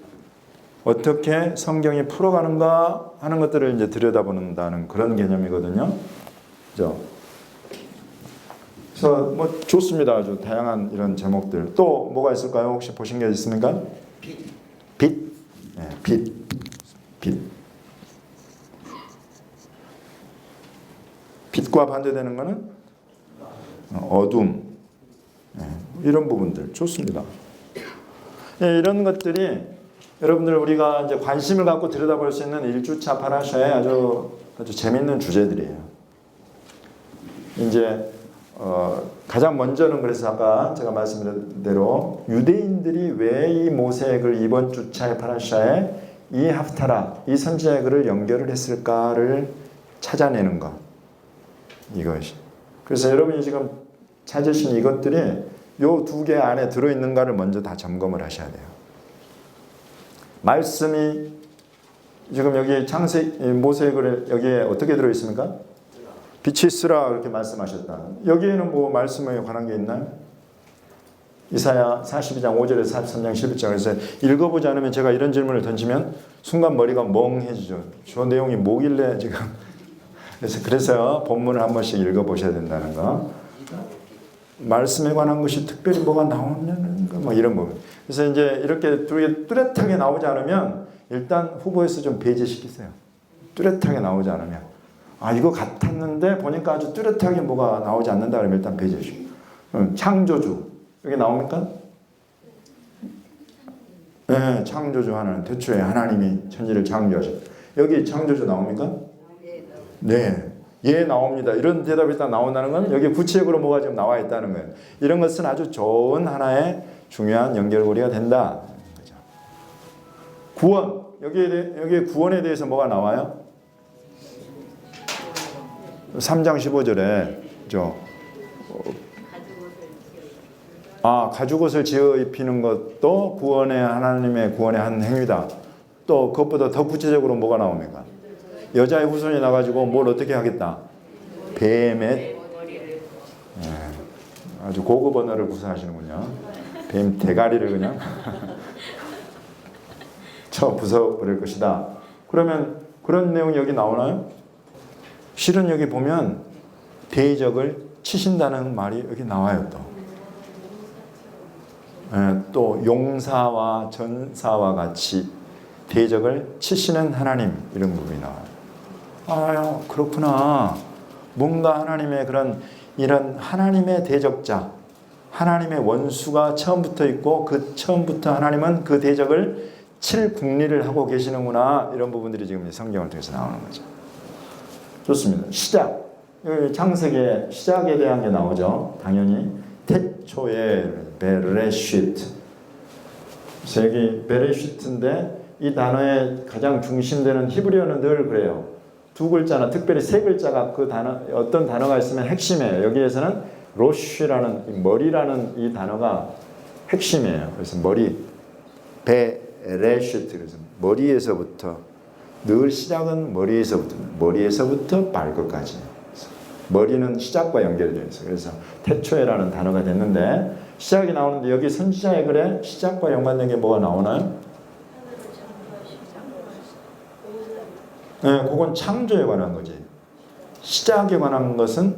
어떻게 성경이 풀어가는가 하는 것들을 이제 들여다본다는 그런 개념이거든요. 그죠? 그래서 뭐 좋습니다. 아주 다양한 이런 제목들. 또 뭐가 있을까요? 혹시 보신 게 있습니까? 빛. 네, 빛. 빛과 반대되는 것은 어둠. 네, 이런 부분들 좋습니다. 네, 이런 것들이 여러분들 우리가 이제 관심을 갖고 들여다볼 수 있는 1주차 파라샤의 아주 재밌는 주제들이에요. 이제 가장 먼저는 그래서 아까 제가 말씀드린 대로 유대인들이 왜 이 모세액을 이번 주차의 파라샤에 이 하프타라, 이 선지자의 글을 연결을 했을까를 찾아내는 것. 이것이. 그래서 여러분이 지금 찾으신 이것들이 요 두 개 안에 들어있는가를 먼저 다 점검을 하셔야 돼요. 말씀이 지금 여기 모세액을 여기에 어떻게 들어있습니까? 빛이 있으라 이렇게 말씀하셨다. 여기에는 뭐 말씀에 관한 게 있나요? 이사야 42장 5절에서 43장 11절에서 읽어보지 않으면 제가 이런 질문을 던지면 순간 머리가 멍해지죠. 저 내용이 뭐길래 지금. 그래서 본문을 한 번씩 읽어보셔야 된다는 거. 말씀에 관한 것이 특별히 뭐가 나오는 거, 뭐 이런 부분. 그래서 이제 이렇게 뚜렷하게 나오지 않으면 일단 후보에서 좀 배제시키세요. 뚜렷하게 나오지 않으면. 이거 같았는데 보니까 아주 뚜렷하게 뭐가 나오지 않는다 그러면 일단 배제시키고. 창조주. 여기 나옵니까? 네, 창조주 하나는 태초에 하나님이 천지를 창조하셨다. 여기 창조주 나옵니까? 네. 예, 나옵니다. 이런 대답이 일단 나온다는 건 여기 구체적으로 뭐가 지금 나와 있다는 거예요. 이런 것은 아주 좋은 하나의 중요한 연결고리가 된다. 그렇죠? 구원. 여기에 구원에 대해서 뭐가 나와요? 3장 15절에 가죽옷을 지어 입히는 것도 하나님의 구원의 한 행위다. 또 그것보다 더 구체적으로 뭐가 나옵니까? 여자의 후손이 나가지고 뭘 어떻게 하겠다? 뱀의 아주 고급 언어를 구사하시는군요. 뱀 대가리를 그냥 쳐 부숴버릴 것이다. 그러면 그런 내용이 여기 나오나요? 실은 여기 보면 대적을 치신다는 말이 여기 나와요. 또 용사와 전사와 같이 대적을 치시는 하나님 이런 부분이 나와요. 그렇구나. 뭔가 하나님의 이런 하나님의 대적자, 하나님의 원수가 처음부터 있고 그 처음부터 하나님은 그 대적을 칠 국리를 하고 계시는구나. 이런 부분들이 지금 성경을 통해서 나오는 거죠. 좋습니다. 시작. 창세기의 시작에 대한 게 나오죠. 당연히 태초에 베레시트. 여기 베레시트인데 이 단어의 가장 중심되는 히브리어는 늘 그래요. 두 글자나 특별히 세 글자가 그 단어 어떤 단어가 있으면 핵심이에요. 여기에서는 로쉬라는 머리라는 이 단어가 핵심이에요. 그래서 머리 베레시트 그래서 머리에서부터 늘 시작은 머리에서부터 발끝까지. 머리는 시작과 연결되어 있어요. 그래서 태초에라는 단어가 됐는데 시작이 나오는데 여기 선지자의 글에 시작과 연관된 게 뭐가 나오나요? 네, 그건 창조에 관한 거지. 시작에 관한 것은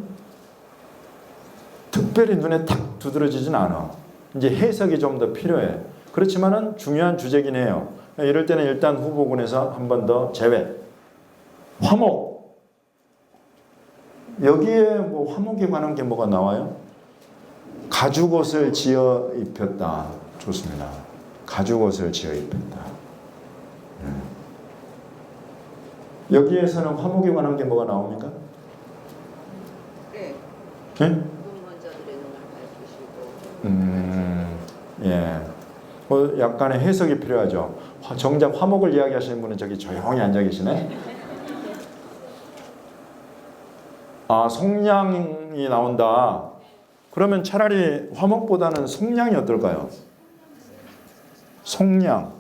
특별히 눈에 탁 두드러지진 않아. 이제 해석이 좀 더 필요해. 그렇지만은 중요한 주제긴 해요. 이럴 때는 일단 후보군에서 한 번 더 제외. 화목. 여기에 뭐 화목에 관한 게 뭐가 나와요? 가죽옷을 지어 입혔다. 좋습니다. 가죽옷을 지어 입혔다. 여기에서는 화목에 관한 게 뭐가 나옵니까? 네. 네? 먼저들의 눈을 밝히시고. 예. 뭐 약간의 해석이 필요하죠. 정작 화목을 이야기하시는 분은 저기 조용히 앉아 계시네. 속량이 나온다. 그러면 차라리 화목보다는 속량이 어떨까요? 속량.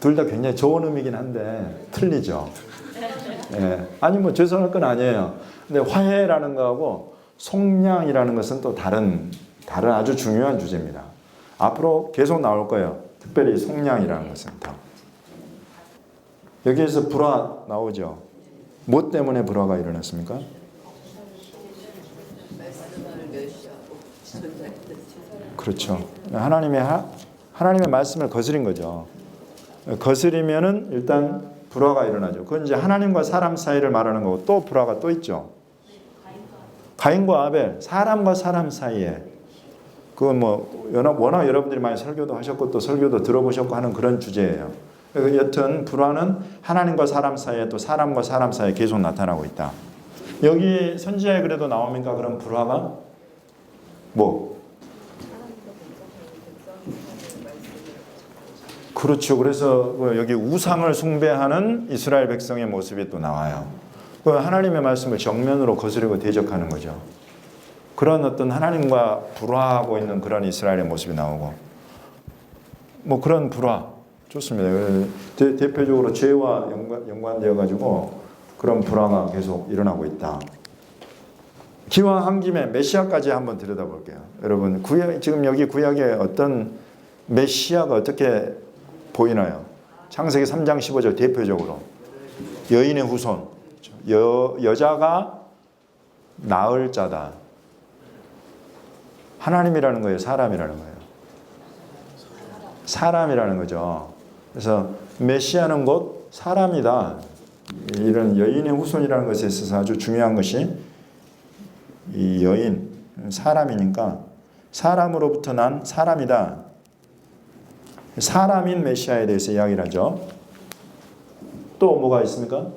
둘 다 굉장히 좋은 의미긴 한데 틀리죠. 예. 아니 뭐 죄송할 건 아니에요. 근데 화해라는 거하고 속량이라는 것은 또 다른 아주 중요한 주제입니다. 앞으로 계속 나올 거예요. 특별히 속량이라는 것은 더. 여기에서 불화 나오죠. 뭐 때문에 불화가 일어났습니까? 그렇죠. 하나님의 말씀을 거스린 거죠. 거스리면은 일단 불화가 일어나죠. 그건 이제 하나님과 사람 사이를 말하는 거고 또 불화가 또 있죠. 가인과 아벨, 사람과 사람 사이에. 그건 뭐 워낙 여러분들이 많이 설교도 하셨고 또 설교도 들어보셨고 하는 그런 주제예요. 여튼 불화는 하나님과 사람 사이에 또 사람과 사람 사이에 계속 나타나고 있다. 여기 선지자에 그래도 나옵니까? 그런 불화가? 뭐? 그렇죠. 그래서 여기 우상을 숭배하는 이스라엘 백성의 모습이 또 나와요. 하나님의 말씀을 정면으로 거스르고 대적하는 거죠. 그런 어떤 하나님과 불화하고 있는 그런 이스라엘의 모습이 나오고 뭐 그런 불화 좋습니다. 대표적으로 죄와 연관되어 가지고 그런 불화가 계속 일어나고 있다. 기왕 김에 메시아까지 한번 들여다볼게요. 여러분 지금 여기 구약에 어떤 메시아가 어떻게 보이나요? 창세기 3장 15절 대표적으로 여인의 후손, 여자가 낳을 자다. 하나님이라는 거예요? 사람이라는 거예요? 사람이라는 거죠. 그래서 메시아는 곧 사람이다. 이런 여인의 후손이라는 것에 있어서 아주 중요한 것이 이 여인, 사람이니까 사람으로부터 난 사람이다. 사람인 메시아에 대해서 이야기를 하죠. 또 뭐가 있습니까?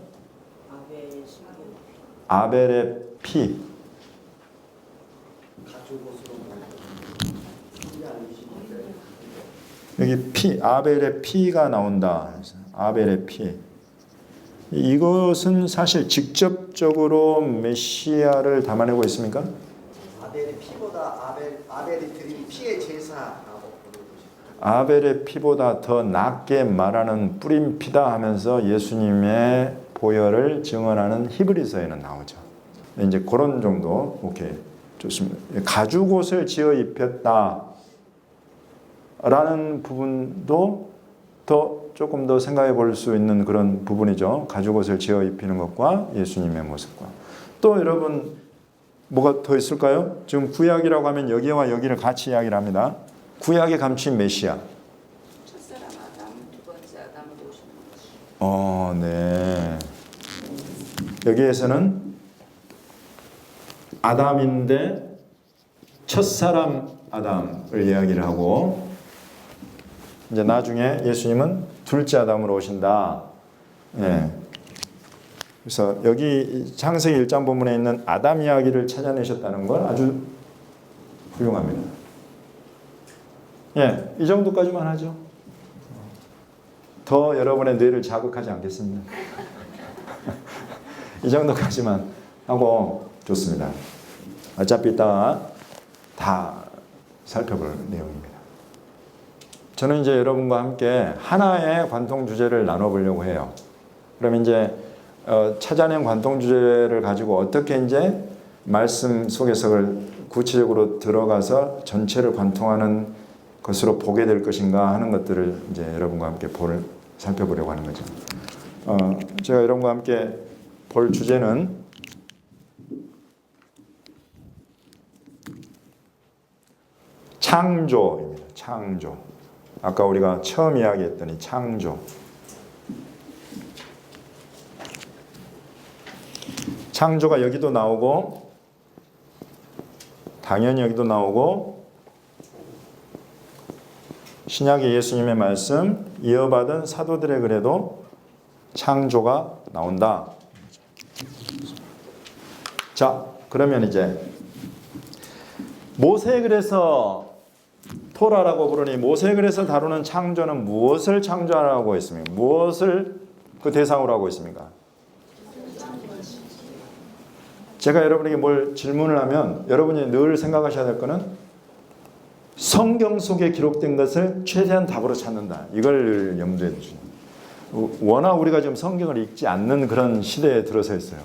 아벨의 피. 여기 피, 아벨의 피가 나온다. 아벨의 피. 이것은 사실 직접적으로 메시아를 담아내고 있습니까? 아벨의 피보다 아벨이 드린 피의 제사라고 부르는 것입니다. 아벨의 피보다 더 낫게 말하는 뿌린 피다 하면서 예수님의 보혈을 증언하는 히브리서에는 나오죠. 이제 그런 정도. 오케이. 좋습니다. 가죽옷을 지어 입혔다. 라는 부분도 조금 더 생각해 볼 수 있는 그런 부분이죠. 가죽옷을 지어 입히는 것과 예수님의 모습과. 또 여러분 뭐가 더 있을까요? 지금 구약이라고 하면 여기와 여기를 같이 이야기를 합니다. 구약에 감춘 메시아. 첫사람 아담, 두 번째 아담으로 오시는 거죠. 네. 여기에서는 아담인데 첫사람 아담을 이야기를 하고 이제 나중에 예수님은 둘째 아담으로 오신다. 네. 그래서 여기 창세기 1장 본문에 있는 아담 이야기를 찾아내셨다는 건 아주 훌륭합니다. 예, 이 정도까지만 하죠. 더 여러분의 뇌를 자극하지 않겠습니다. 이 정도까지만 하고 좋습니다. 어차피 이따가 다 살펴볼 내용입니다. 저는 이제 여러분과 함께 하나의 관통 주제를 나눠보려고 해요. 그럼 이제 찾아낸 관통 주제를 가지고 어떻게 이제 말씀 속에서 구체적으로 들어가서 전체를 관통하는 것으로 보게 될 것인가 하는 것들을 이제 여러분과 함께 살펴보려고 하는 거죠. 제가 여러분과 함께 볼 주제는 창조입니다. 창조. 아까 우리가 처음 이야기했던 이 창조. 창조가 여기도 나오고 당연히 여기도 나오고 신약의 예수님의 말씀 이어받은 사도들의 글에도 창조가 나온다. 자, 그러면 이제 모세글에서 토라라고 부르니 모세글에서 다루는 창조는 무엇을 창조하라고 했습니까? 무엇을 그 대상으로 하고 있습니까? 제가 여러분에게 뭘 질문을 하면 여러분이 늘 생각하셔야 될 거는 성경 속에 기록된 것을 최대한 답으로 찾는다. 이걸 염두에 두시죠. 워낙 우리가 지금 성경을 읽지 않는 그런 시대에 들어서 있어요.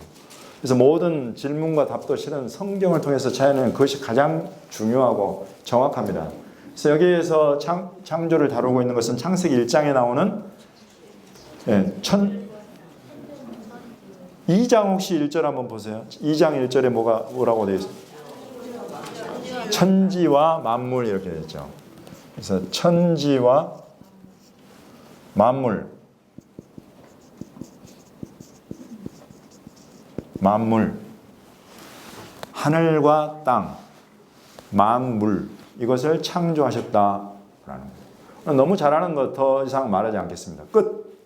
그래서 모든 질문과 답도 실은 성경을 통해서 찾아내는 그것이 가장 중요하고 정확합니다. 그래서 여기에서 창조를 다루고 있는 것은 창세기 1장에 나오는 2장 혹시 1절 한번 보세요. 2장 1절에 뭐라고 되어 있어요? 천지와 만물 이렇게 되어 있죠. 그래서 천지와 만물 하늘과 땅 만물 이것을 창조하셨다라는 거예요. 너무 잘하는 것 더 이상 말하지 않겠습니다. 끝.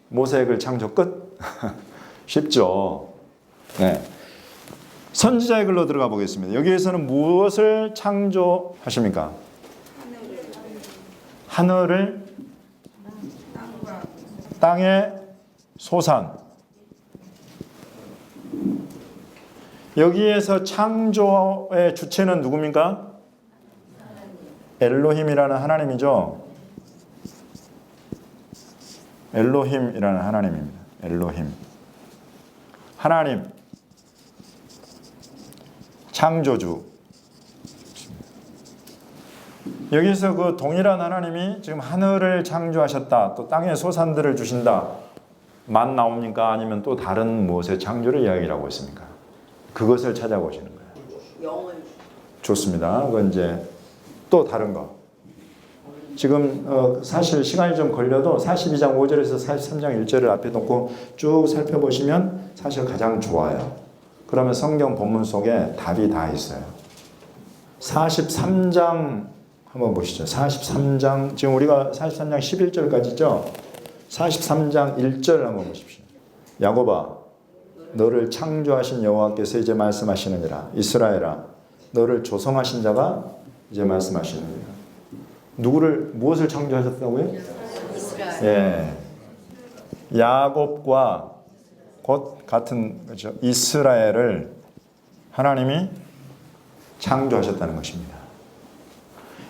모세액을 창조 끝. 쉽죠. 네. 선지자의 글로 들어가 보겠습니다. 여기에서는 무엇을 창조하십니까? 하늘을 땅의 소산. 여기에서 창조의 주체는 누굽니까? 엘로힘이라는 하나님이죠. 엘로힘이라는 하나님입니다. 엘로힘. 하나님. 창조주. 여기서 그 동일한 하나님이 지금 하늘을 창조하셨다. 또 땅의 소산들을 주신다. 만 나옵니까? 아니면 또 다른 무엇의 창조를 이야기하고 있습니까? 그것을 찾아보시는 거예요. 영을 좋습니다. 그건 이제 또 다른 거. 지금 사실 시간이 좀 걸려도 42장 5절에서 43장 1절을 앞에 놓고 쭉 살펴보시면 사실 가장 좋아요. 그러면 성경 본문 속에 답이 다 있어요. 43장 한번 보시죠. 43장 지금 우리가 43장 11절까지죠. 43장 1절 한번 보십시오. 야곱아 너를 창조하신 여호와께서 이제 말씀하시느니라. 이스라엘아 너를 조성하신 자가 이제 말씀하시느니라. 무엇을 창조하셨다고요? 이스라엘. 예. 야곱과 곧 같은 그렇죠. 이스라엘을 하나님이 창조하셨다는 것입니다.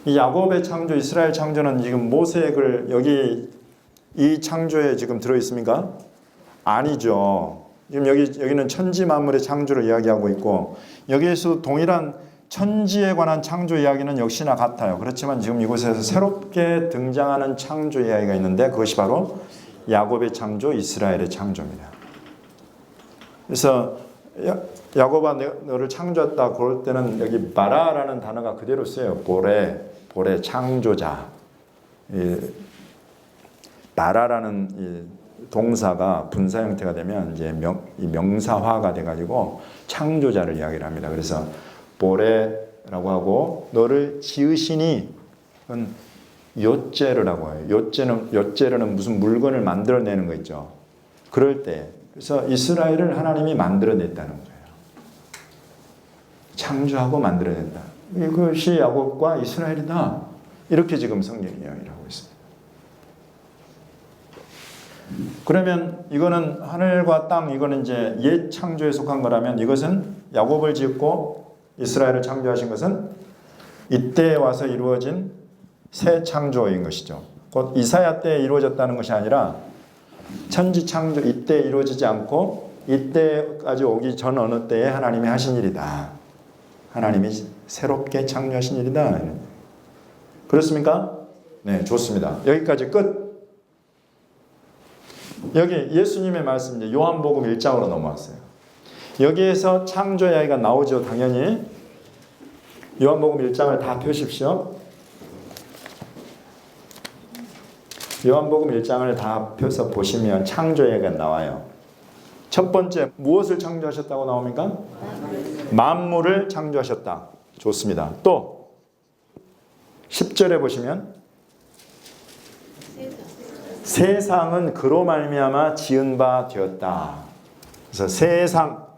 이 야곱의 창조, 이스라엘 창조는 지금 모세액을 여기 이 창조에 지금 들어 있습니까? 아니죠. 지금 여기는 천지 만물의 창조를 이야기하고 있고 여기에서 동일한 천지에 관한 창조 이야기는 역시나 같아요. 그렇지만 지금 이곳에서 새롭게 등장하는 창조 이야기가 있는데 그것이 바로 야곱의 창조, 이스라엘의 창조입니다. 그래서 야곱아 너를 창조했다 그럴 때는 여기 바라라는 단어가 그대로 쓰여요. 보레 창조자. 바라라는 이 동사가 분사 형태가 되면 이제 명사화가 돼가지고 창조자를 이야기를 합니다. 그래서 보레라고 하고 너를 지으시니 그건 요제르라고 해요. 요제르는 무슨 물건을 만들어내는 거 있죠. 그럴 때 그래서 이스라엘을 하나님이 만들어냈다는 거예요. 창조하고 만들어낸다. 이것이 야곱과 이스라엘이다. 이렇게 지금 성경이 이야기를 하고 있습니다. 그러면 이거는 하늘과 땅 이거는 이제 옛 창조에 속한 거라면 이것은 야곱을 짓고 이스라엘을 창조하신 것은 이때에 와서 이루어진 새 창조인 것이죠. 곧 이사야 때에 이루어졌다는 것이 아니라 천지 창조 이때 이루어지지 않고 이때까지 오기 전 어느 때에 하나님이 하신 일이다. 하나님이 새롭게 창조하신 일이다. 그렇습니까? 네, 좋습니다. 여기까지 끝. 여기 예수님의 말씀 이제 요한복음 1장으로 넘어왔어요. 여기에서 창조 이야기가 나오죠. 당연히 요한복음 1장을 다 펴십시오. 요한복음 1장을 다 펴서 보시면 창조 이야기가 나와요. 첫 번째 무엇을 창조하셨다고 나옵니까? 만물을 창조하셨다. 좋습니다. 또 10절에 보시면 세상은 그로 말미암아 지은 바 되었다. 그래서 세상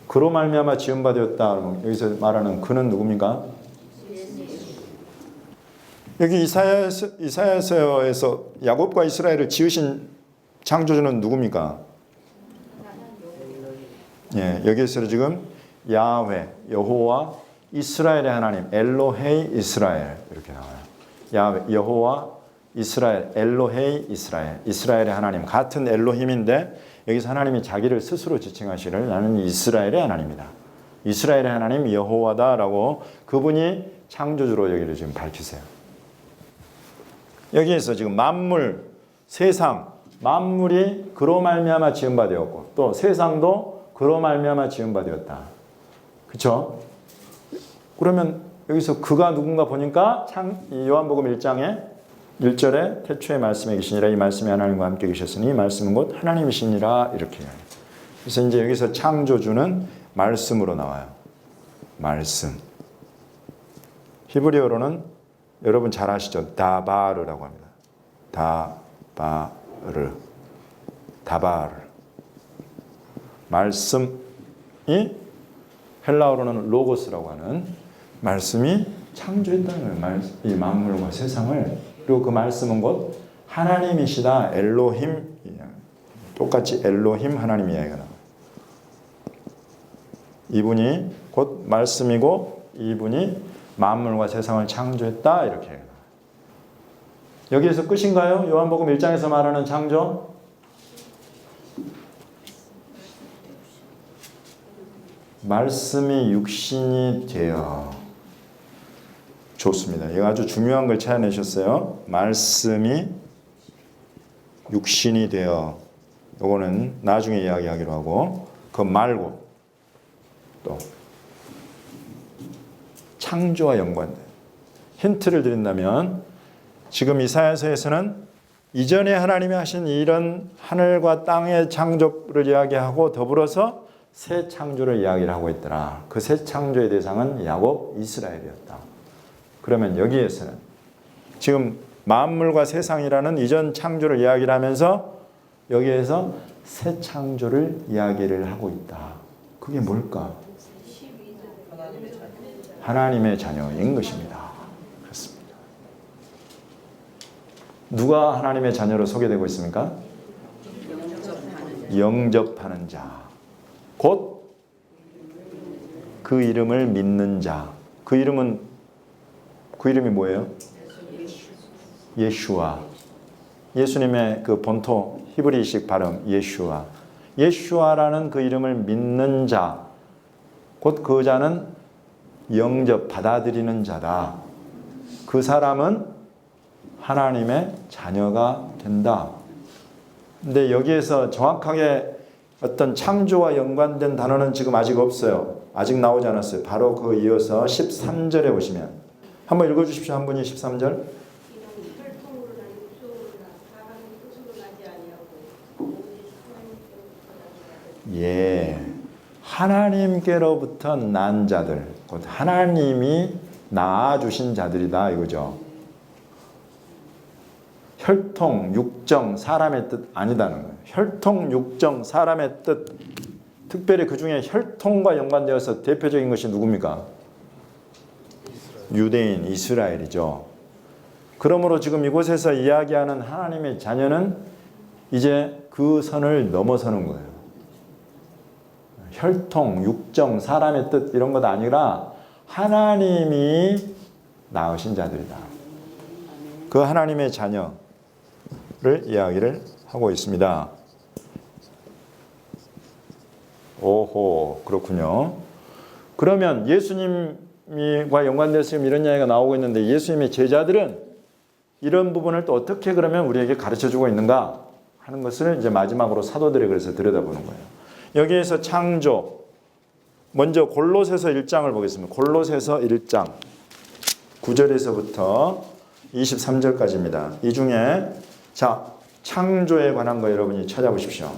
그로 말미암아 지은 바 되었다. 여기서 말하는 그는 누굽니까? 여기 이사야서에서 야곱과 이스라엘을 지으신 창조주는 누굽니까? 예, 여기서 지금 야훼, 여호와, 이스라엘의 하나님, 엘로헤이 이스라엘 이렇게 나와요. 야훼, 여호와, 이스라엘, 엘로헤이 이스라엘, 이스라엘의 하나님 같은 엘로힘인데 여기서 하나님이 자기를 스스로 지칭하시를 나는 이스라엘의 하나님이다. 이스라엘의 하나님 여호와다라고 그분이 창조주로 여기를 지금 밝히세요. 여기에서 지금 만물, 세상, 만물이 그로 말미암아 지은 바 되었고 또 세상도 그로 말미암아 지은 바 되었다. 그렇죠? 그러면 여기서 그가 누군가 보니까 요한복음 1장에 1절에 태초에 말씀에 계시니라 이 말씀이 하나님과 함께 계셨으니 이 말씀은 곧 하나님이시니라 이렇게 해요. 그래서 이제 여기서 창조주는 말씀으로 나와요. 말씀. 히브리어로는 여러분 잘 아시죠? 다바르라고 합니다. 다바르. 다바르. 말씀이 헬라어로는 로고스라고 하는 말씀이 창조했다는 거예요. 이 만물과 세상을. 그리고 그 말씀은 곧 하나님이시다. 엘로힘. 똑같이 엘로힘 하나님 이야기가 나와요. 이분이 곧 말씀이고 이분이 만물과 세상을 창조했다. 이렇게 해요. 여기에서 끝인가요? 요한복음 1장에서 말하는 창조? 말씀이 육신이 되어. 좋습니다. 이거 아주 중요한 걸 찾아내셨어요. 말씀이 육신이 되어. 요거는 나중에 이야기하기로 하고 그거 말고 또 창조와 연관된 힌트를 드린다면 지금 이사야서에서는 이전에 하나님이 하신 이런 하늘과 땅의 창조를 이야기하고 더불어서 새 창조를 이야기를 하고 있더라. 그 새 창조의 대상은 야곱 이스라엘이었다. 그러면 여기에서는 지금 만물과 세상이라는 이전 창조를 이야기를 하면서 여기에서 새 창조를 이야기를 하고 있다. 그게 뭘까? 하나님의 자녀인 것입니다. 그렇습니다. 누가 하나님의 자녀로 소개되고 있습니까? 영접하는 자. 곧 그 이름을 믿는 자. 그 이름이 뭐예요? 예슈아. 예수님의 그 본토 히브리식 발음 예슈아. 예슈아라는 그 이름을 믿는 자. 곧 그 자는 영접 받아들이는 자다. 그 사람은 하나님의 자녀가 된다. 근데 여기에서 정확하게 어떤 창조와 연관된 단어는 지금 아직 없어요. 아직 나오지 않았어요. 바로 그 이어서 13절에 보시면 한번 읽어주십시오. 한 분이 13절. 예, 하나님께로부터 난 자들, 곧 하나님이 낳아주신 자들이다 이거죠. 혈통, 육정, 사람의 뜻 아니다는 거예요. 혈통, 육정, 사람의 뜻. 특별히 그 중에 혈통과 연관되어서 대표적인 것이 누굽니까? 유대인, 이스라엘이죠. 그러므로 지금 이곳에서 이야기하는 하나님의 자녀는 이제 그 선을 넘어서는 거예요. 혈통, 육정, 사람의 뜻 이런 것 아니라 하나님이 낳으신 자들이다. 그 하나님의 자녀를 이야기를 하고 있습니다. 오호, 그렇군요. 그러면 예수님과 연관돼서 이런 이야기가 나오고 있는데 예수님의 제자들은 이런 부분을 또 어떻게 그러면 우리에게 가르쳐주고 있는가 하는 것을 이제 마지막으로 사도들이 그래서 들여다보는 거예요. 여기에서 창조, 먼저 골로새서 1장을 보겠습니다. 골로새서 1장 9절에서부터 23절까지입니다. 이 중에 자 창조에 관한 거 여러분이 찾아보십시오.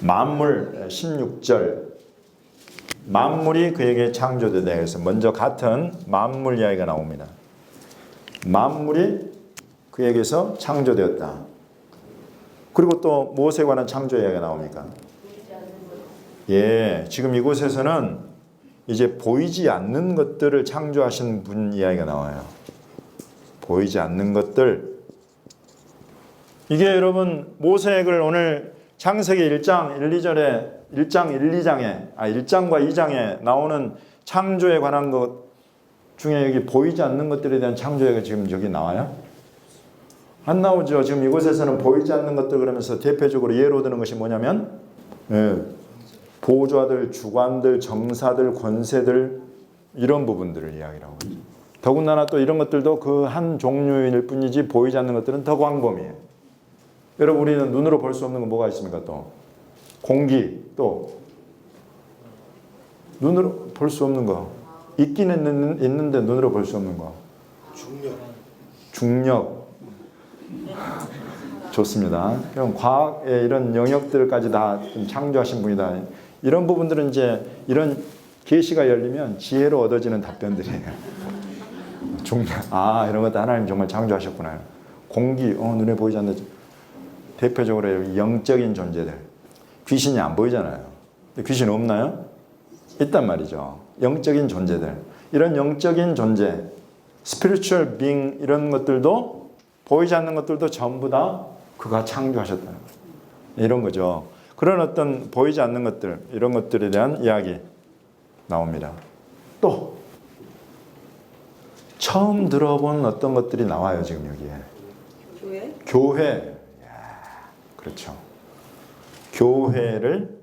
만물 16절 만물이 그에게 창조되다 해서 먼저 같은 만물 이야기가 나옵니다. 만물이 그에게서 창조되었다. 그리고 또 무엇에 관한 창조 이야기가 나옵니까? 예, 지금 이곳에서는 이제 보이지 않는 것들을 창조하신 분 이야기가 나와요. 보이지 않는 것들. 이게 여러분 모세액을 오늘 창세기 1장 1, 2절에 1장과 2장에 나오는 창조에 관한 것 중에 여기 보이지 않는 것들에 대한 창조가 지금 여기 나와요? 안 나오죠. 지금 이곳에서는 보이지 않는 것들 그러면서 대표적으로 예로 드는 것이 뭐냐면 보좌들, 주관들, 정사들, 권세들 이런 부분들을 이야기를 하고 있죠. 더군다나 또 이런 것들도 그 한 종류일 뿐이지 보이지 않는 것들은 더 광범위해요. 여러분 우리는 눈으로 볼 수 없는 건 뭐가 있습니까? 또 공기, 또 눈으로 볼 수 없는 거 있기는 있는데 눈으로 볼 수 없는 거 중력 좋습니다. 그럼 과학의 이런 영역들까지 다 좀 창조하신 분이다. 이런 부분들은 이제 이런 계시가 열리면 지혜로 얻어지는 답변들이에요. 중력, 이런 것도 하나님 정말 창조하셨구나. 공기, 눈에 보이지 않는 대표적으로 영적인 존재들. 귀신이 안 보이잖아요. 귀신 없나요? 있단 말이죠. 영적인 존재들. 이런 영적인 존재, spiritual being 이런 것들도 보이지 않는 것들도 전부 다 그가 창조하셨다는 거예요. 이런 거죠. 그런 어떤 보이지 않는 것들, 이런 것들에 대한 이야기 나옵니다. 또 처음 들어본 어떤 것들이 나와요. 지금 여기에. 교회. 그렇죠. 교회를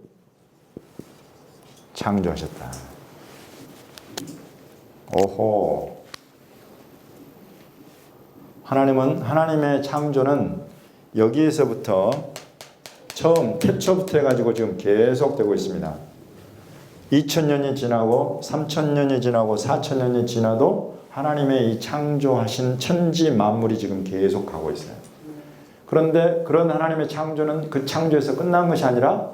창조하셨다. 오호. 하나님의 창조는 여기에서부터 처음 태초부터 해가지고 지금 계속되고 있습니다. 2000년이 지나고 3000년이 지나고 4000년이 지나도 하나님의 이 창조하신 천지 만물이 지금 계속 가고 있어요. 그런데 그런 하나님의 창조는 그 창조에서 끝난 것이 아니라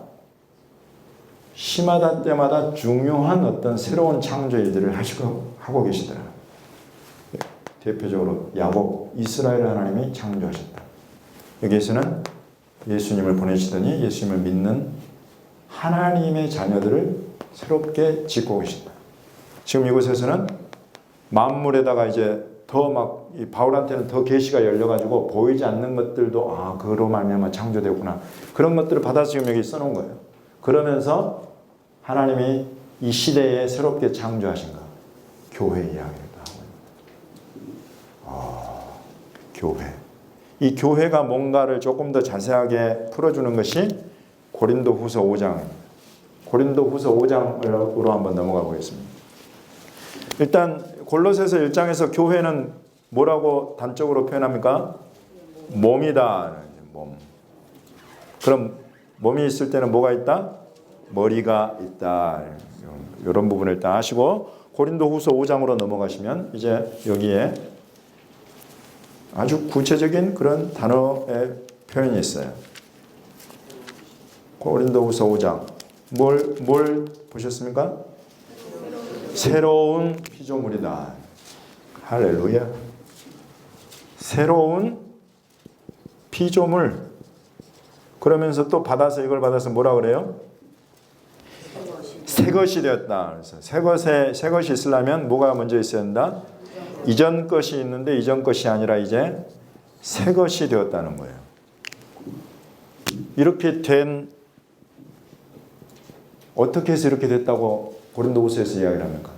시마다 때마다 중요한 어떤 새로운 창조 일들을 하고 계시더라. 대표적으로 야곱, 이스라엘 하나님이 창조하셨다. 여기에서는 예수님을 보내시더니 예수님을 믿는 하나님의 자녀들을 새롭게 짓고 계신다. 지금 이곳에서는 만물에다가 이제 더 막 바울한테는 더 계시가 열려가지고 보이지 않는 것들도 그로 말미암아 창조되구나. 그런 것들을 받아서 지금 여기 써놓은 거예요. 그러면서 하나님이 이 시대에 새롭게 창조하신 것, 교회 이야기를 하고 있는 교회. 이 교회가 뭔가를 조금 더 자세하게 풀어주는 것이 고린도후서 5장. 고린도후서 5장으로 한번 넘어가 보겠습니다. 일단 골로새서 1장에서 교회는 뭐라고 단적으로 표현합니까? 몸이다. 몸. 그럼 몸이 있을 때는 뭐가 있다? 머리가 있다. 이런 부분을 일단 하시고 고린도후서 5장으로 넘어가시면 이제 여기에 아주 구체적인 그런 단어의 표현이 있어요. 고린도후서 5장. 뭘 보셨습니까? 새로운 피조물이다. 할렐루야. 새로운 피조물. 그러면서 또 이걸 받아서 뭐라 그래요? 새 것이 되었다. 그래서 새 것이 있으려면 뭐가 먼저 있어야 한다? 이전 것이 있는데 이전 것이 아니라 이제 새 것이 되었다는 거예요. 이렇게 어떻게 해서 이렇게 됐다고 고린도후서에서 이야기를 합니까?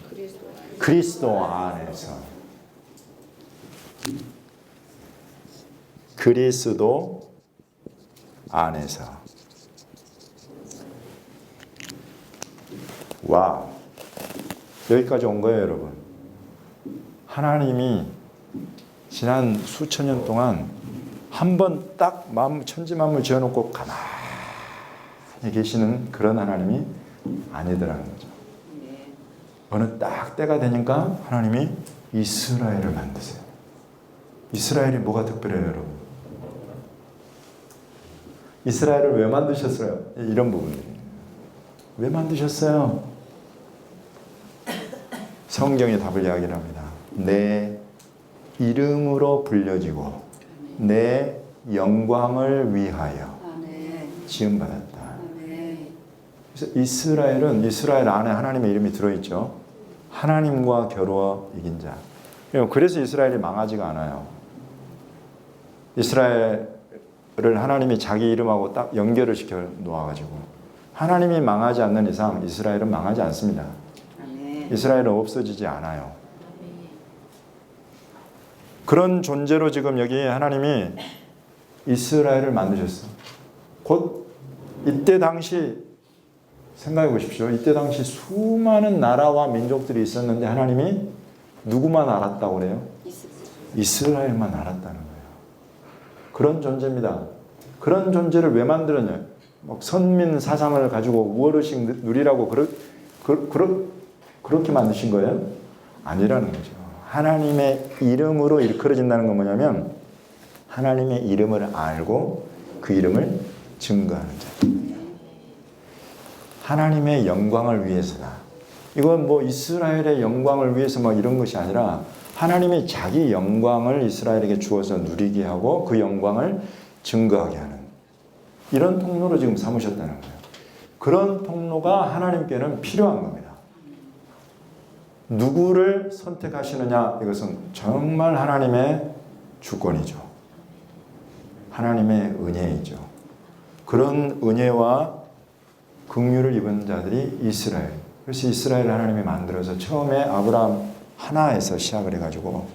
그리스도 안에서. 그리스도 안에서. 와, 여기까지 온 거예요, 여러분. 하나님이 지난 수천 년 동안 한 번 딱 천지 만물 지어놓고 가만히 계시는 그런 하나님이 아니더라는 거죠. 어느 딱 때가 되니까 하나님이 이스라엘을 만드세요. 이스라엘이 뭐가 특별해요, 여러분? 이스라엘을 왜 만드셨어요? 이런 부분들이. 왜 만드셨어요? 성경이 답을 이야기를 합니다. 내 이름으로 불려지고 내 영광을 위하여 지음받았다. 그래서 이스라엘은 이스라엘 안에 하나님의 이름이 들어있죠. 하나님과 겨루어 이긴 자. 그래서 이스라엘이 망하지가 않아요. 이스라엘을 하나님이 자기 이름하고 딱 연결을 시켜 놓아가지고 하나님이 망하지 않는 이상 이스라엘은 망하지 않습니다. 이스라엘은 없어지지 않아요. 그런 존재로 지금 여기 하나님이 이스라엘을 만드셨어. 곧 이때 당시 생각해 보십시오. 이때 당시 수많은 나라와 민족들이 있었는데 하나님이 누구만 알았다고 그래요? 이스라엘만 알았다는 거예요. 그런 존재입니다. 그런 존재를 왜 만들었냐? 막 선민 사상을 가지고 우월의식 누리라고 그렇게 만드신 거예요? 아니라는 거죠. 하나님의 이름으로 일컬어진다는 건 뭐냐면 하나님의 이름을 알고 그 이름을 증거하는 자. 하나님의 영광을 위해서다. 이건 뭐 이스라엘의 영광을 위해서 막 이런 것이 아니라 하나님이 자기 영광을 이스라엘에게 주어서 누리게 하고 그 영광을 증거하게 하는 이런 통로로 지금 삼으셨다는 거예요. 그런 통로가 하나님께는 필요한 겁니다. 누구를 선택하시느냐 이것은 정말 하나님의 주권이죠. 하나님의 은혜이죠. 그런 은혜와 긍휼을 입은 자들이 이스라엘. 그래서 이스라엘을 하나님이 만들어서 처음에 아브라함 하나에서 시작을 해가지고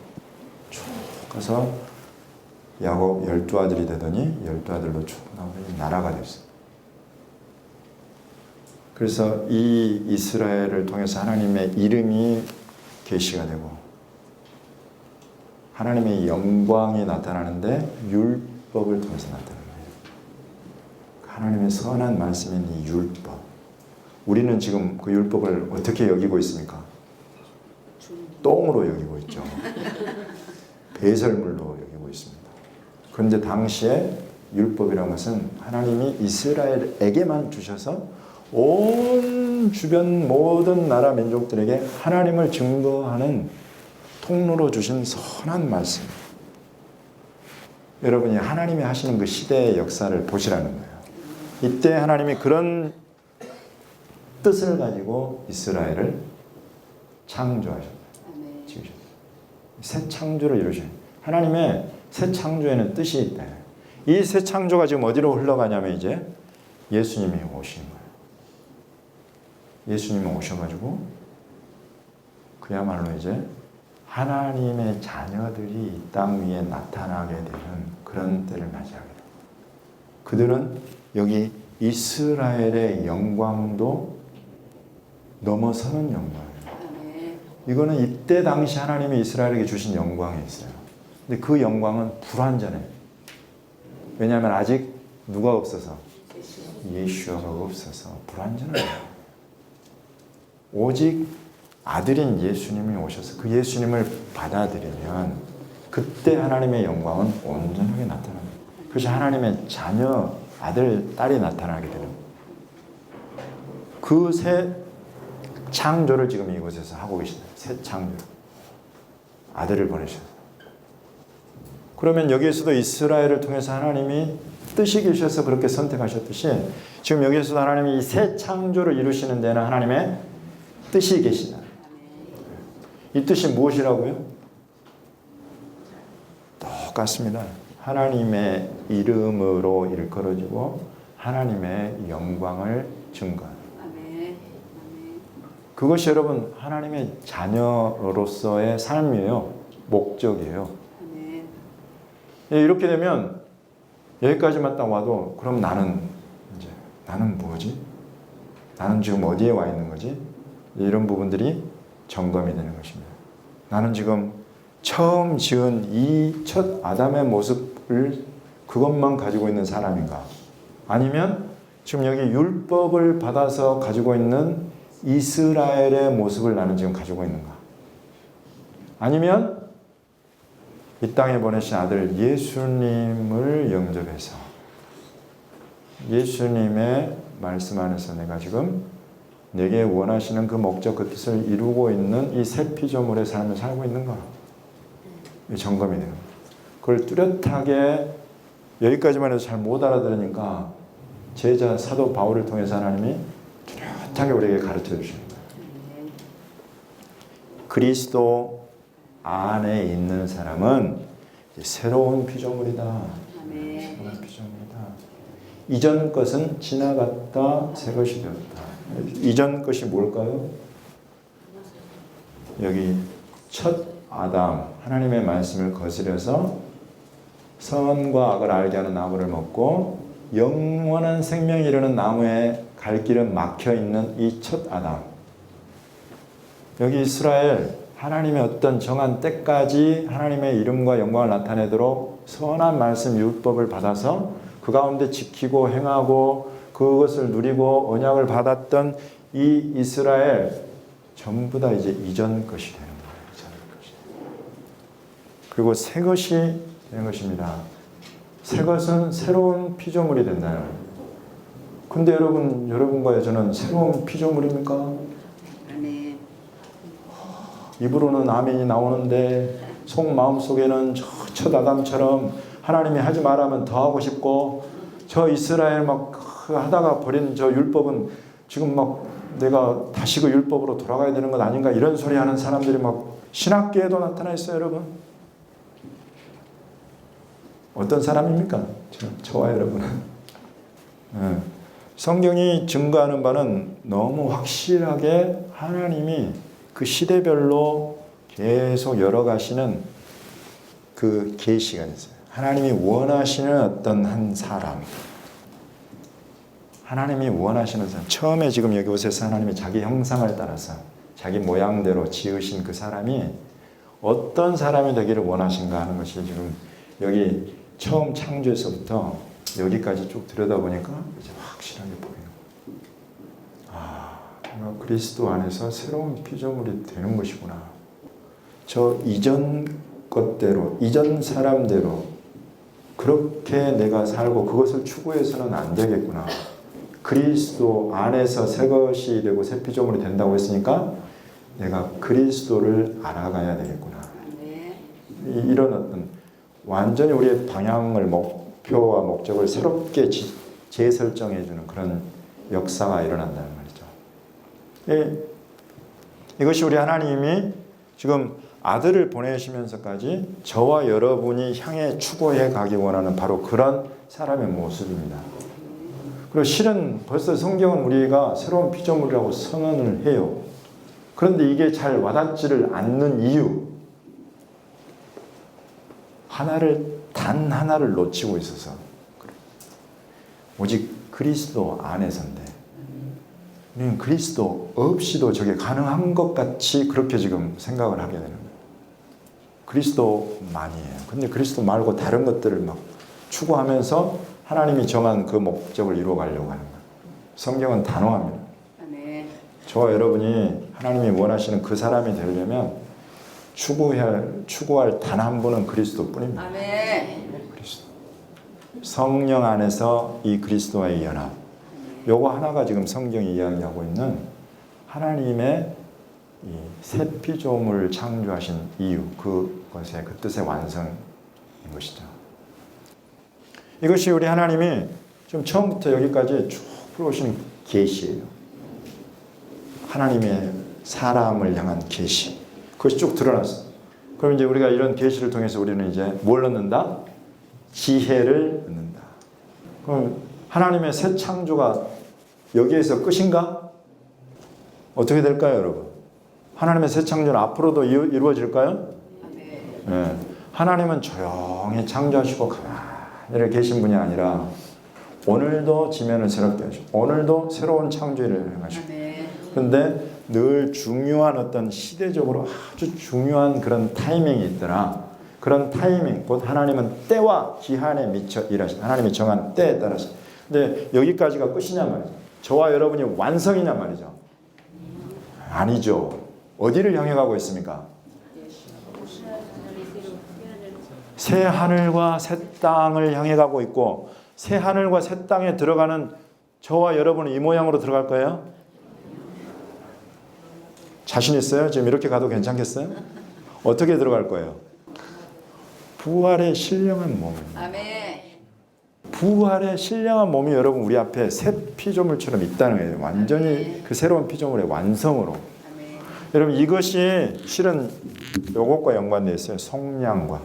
쭉 가서 야곱 12아들이 되더니 12아들로 쭉 나오더니 나라가 됐어요. 그래서 이 이스라엘을 통해서 하나님의 이름이 계시가 되고 하나님의 영광이 나타나는데 율법을 통해서 나타나는 거예요. 하나님의 선한 말씀인 이 율법. 우리는 지금 그 율법을 어떻게 여기고 있습니까? 똥으로 여기고 있죠. 배설물로 여기고 있습니다. 그런데 당시에 율법이라는 것은 하나님이 이스라엘에게만 주셔서 온 주변 모든 나라 민족들에게 하나님을 증거하는 통로로 주신 선한 말씀. 여러분이 하나님이 하시는 그 시대의 역사를 보시라는 거예요. 이때 하나님이 그런 뜻을 가지고 이스라엘을 창조하셨다. 지으셨다. 새 창조를 이루신 하나님의 새 창조에는 뜻이 있다. 이 새 창조가 지금 어디로 흘러가냐면 이제 예수님이 오신 거예요. 예수님이 오셔가지고 그야말로 이제 하나님의 자녀들이 이 땅 위에 나타나게 되는 그런 때를 맞이하게 돼요. 그들은 여기 이스라엘의 영광도 넘어서는 영광이에요. 이거는 이때 당시 하나님이 이스라엘에게 주신 영광이 있어요. 근데 그 영광은 불완전해요. 왜냐하면 아직 누가 없어서? 예수가 없어서 불완전해요. 오직 아들인 예수님이 오셔서 그 예수님을 받아들이면 그때 하나님의 영광은 온전하게 나타납니다. 그것이 하나님의 자녀, 아들, 딸이 나타나게 되는 그 새 창조를 지금 이곳에서 하고 계시다. 새 창조. 아들을 보내셔서. 그러면 여기에서도 이스라엘을 통해서 하나님이 뜻이 계셔서 그렇게 선택하셨듯이 지금 여기에서도 하나님이 이 새 창조를 이루시는 데는 하나님의 뜻이 계시다. 이 뜻이 무엇이라고요? 똑같습니다. 하나님의 이름으로 일컬어지고 하나님의 영광을 증거하는. 그것이 여러분 하나님의 자녀로서의 삶이에요. 목적이에요. 이렇게 되면 여기까지만 딱 와도 그럼 나는 뭐지? 나는 지금 어디에 와 있는 거지? 이런 부분들이 점검이 되는 것입니다. 나는 지금 처음 지은 이 첫 아담의 모습을 그것만 가지고 있는 사람인가? 아니면 지금 여기 율법을 받아서 가지고 있는 이스라엘의 모습을 나는 지금 가지고 있는가? 아니면 이 땅에 보내신 아들 예수님을 영접해서 예수님의 말씀 안에서 내가 지금 내게 원하시는 그 목적, 그 뜻을 이루고 있는 이 새 피조물의 삶을 살고 있는가? 이 점검이 되는 거예요. 그걸 뚜렷하게 여기까지만 해도 잘 못 알아들으니까 제자 사도 바울을 통해서 하나님이 뚜렷하게 우리에게 가르쳐 주시는 거예요. 그리스도 안에 있는 사람은 새로운 피조물이다. 아멘. 새로운 피조물이다. 이전 것은 지나갔다 새 것이 되었다. 이전 것이 뭘까요? 여기 첫 아담 하나님의 말씀을 거스려서 선과 악을 알게 하는 나무를 먹고 영원한 생명이 이르는 나무에 갈 길은 막혀 있는 이 첫 아담. 여기 이스라엘 하나님의 어떤 정한 때까지 하나님의 이름과 영광을 나타내도록 선한 말씀 율법을 받아서 그 가운데 지키고 행하고 그것을 누리고 언약을 받았던 이 이스라엘 전부 다 이제 이전 것이 되는 거예요. 이전 것이. 그리고 새 것이 되는 것입니다. 새 것은 새로운 피조물이 된다는 거예요. 근데 여러분과 저는 새로운 피조물입니까? 아멘. 입으로는 아멘이 나오는데 마음속에는 첫 아담처럼 하나님이 하지 말라면 더 하고 싶고 저 이스라엘 막 하다가 버린 저 율법은 지금 막 내가 다시 그 율법으로 돌아가야 되는 것 아닌가 이런 소리 하는 사람들이 막 신학계에도 나타나 있어요, 여러분. 어떤 사람입니까? 저와 여러분은. 성경이 증거하는 바는 너무 확실하게 하나님이 그 시대별로 계속 열어가시는 그 계시가 있어요. 하나님이 원하시는 어떤 한 사람, 하나님이 원하시는 사람. 처음에 지금 여기 오셔서 하나님이 자기 형상을 따라서 자기 모양대로 지으신 그 사람이 어떤 사람이 되기를 원하신가 하는 것이 지금 여기 처음 창조에서부터 여기까지 쭉 들여다보니까 이제 확실하게 보여요. 내가 그리스도 안에서 새로운 피조물이 되는 것이구나. 저 이전 것대로, 이전 사람대로 그렇게 내가 살고 그것을 추구해서는 안 되겠구나. 그리스도 안에서 새 것이 되고 새 피조물이 된다고 했으니까 내가 그리스도를 알아가야 되겠구나. 이런 어떤 완전히 우리의 방향을, 목표와 목적을 새롭게 재설정해주는 그런 역사가 일어난다는 말이죠. 이것이 우리 하나님이 지금 아들을 보내시면서까지 저와 여러분이 향해 추구해 가기 원하는 바로 그런 사람의 모습입니다. 그리고 실은 벌써 성경은 우리가 새로운 피조물이라고 선언을 해요. 그런데 이게 잘 와닿지를 않는 이유, 단 하나를 놓치고 있어서 오직 그리스도 안에서인데 우리는 그리스도 없이도 저게 가능한 것 같이 그렇게 지금 생각을 하게 되는 거예요. 그리스도만이에요. 근데 그리스도 말고 다른 것들을 막 추구하면서 하나님이 정한 그 목적을 이루어가려고 하는 거예요. 성경은 단호합니다. 저와 여러분이 하나님이 원하시는 그 사람이 되려면 추구할 단 한 분은 그리스도뿐입니다. 아멘. 그리스도. 성령 안에서 이 그리스도와의 연합. 요거 하나가 지금 성경이 이야기하고 있는 하나님의 이 새 피조물을 창조하신 이유, 그것의 그 뜻의 완성인 것이죠. 이것이 우리 하나님이 좀 처음부터 여기까지 쭉 풀어오신 계시예요. 하나님의 사람을 향한 계시. 그것이 쭉 드러났어. 그럼 이제 우리가 이런 계시를 통해서 우리는 이제 뭘 얻는다? 지혜를 얻는다. 그럼 하나님의 새 창조가 여기에서 끝인가? 어떻게 될까요, 여러분? 하나님의 새 창조는 앞으로도 이루어질까요? 네. 하나님은 조용히 창조하시고 가만히 계신 분이 아니라 오늘도 지면을 새롭게 하시고 오늘도 새로운 창조를 행하시고 그런데 늘 중요한 어떤 시대적으로 아주 중요한 그런 타이밍이 있더라. 그런 타이밍, 곧 하나님은 때와 기한에 미쳐 일하신 하나님이 정한 때에 따라서. 근데 여기까지가 끝이냐 말이죠. 저와 여러분이 완성이냐 말이죠. 아니죠. 어디를 향해 가고 있습니까? 새 하늘과 새 땅을 향해 가고 있고 새 하늘과 새 땅에 들어가는 저와 여러분은 이 모양으로 들어갈 거예요? 자신 있어요? 지금 이렇게 가도 괜찮겠어요? 어떻게 들어갈 거예요? 부활의 신령한 몸. 아멘. 부활의 신령한 몸이 여러분 우리 앞에 새 피조물처럼 있다는 거예요. 완전히 그 새로운 피조물의 완성으로. 여러분 이것이 실은 요것과 연관되어 있어요. 속량과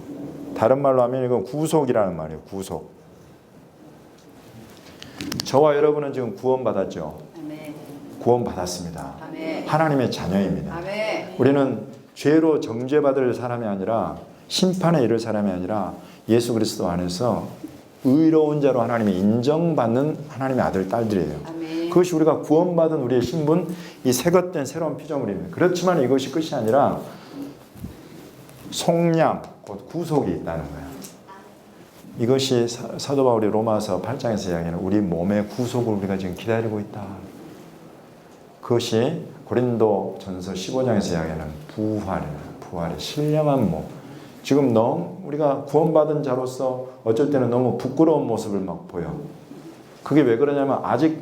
다른 말로 하면 이건 구속이라는 말이에요. 구속. 저와 여러분은 지금 구원받았죠. 아멘. 구원받았습니다. 아멘. 하나님의 자녀입니다. 아멘. 우리는 죄로 정죄받을 사람이 아니라 심판에 이를 사람이 아니라 예수 그리스도 안에서 의로운 자로 하나님이 인정받는 하나님의 아들 딸들이에요. 아멘. 그것이 우리가 구원받은 우리의 신분, 이 새것된 새로운 피조물입니다. 그렇지만 이것이 끝이 아니라 속량, 곧 구속이 있다는 거예요. 이것이 사도 바울이 로마서 8장에서 이야기하는 우리 몸의 구속을 우리가 지금 기다리고 있다. 그것이 고린도 전서 15장에서 이야기하는 부활의 신령한 몸. 지금 너무 우리가 구원받은 자로서 어쩔 때는 너무 부끄러운 모습을 막 보여. 그게 왜 그러냐면 아직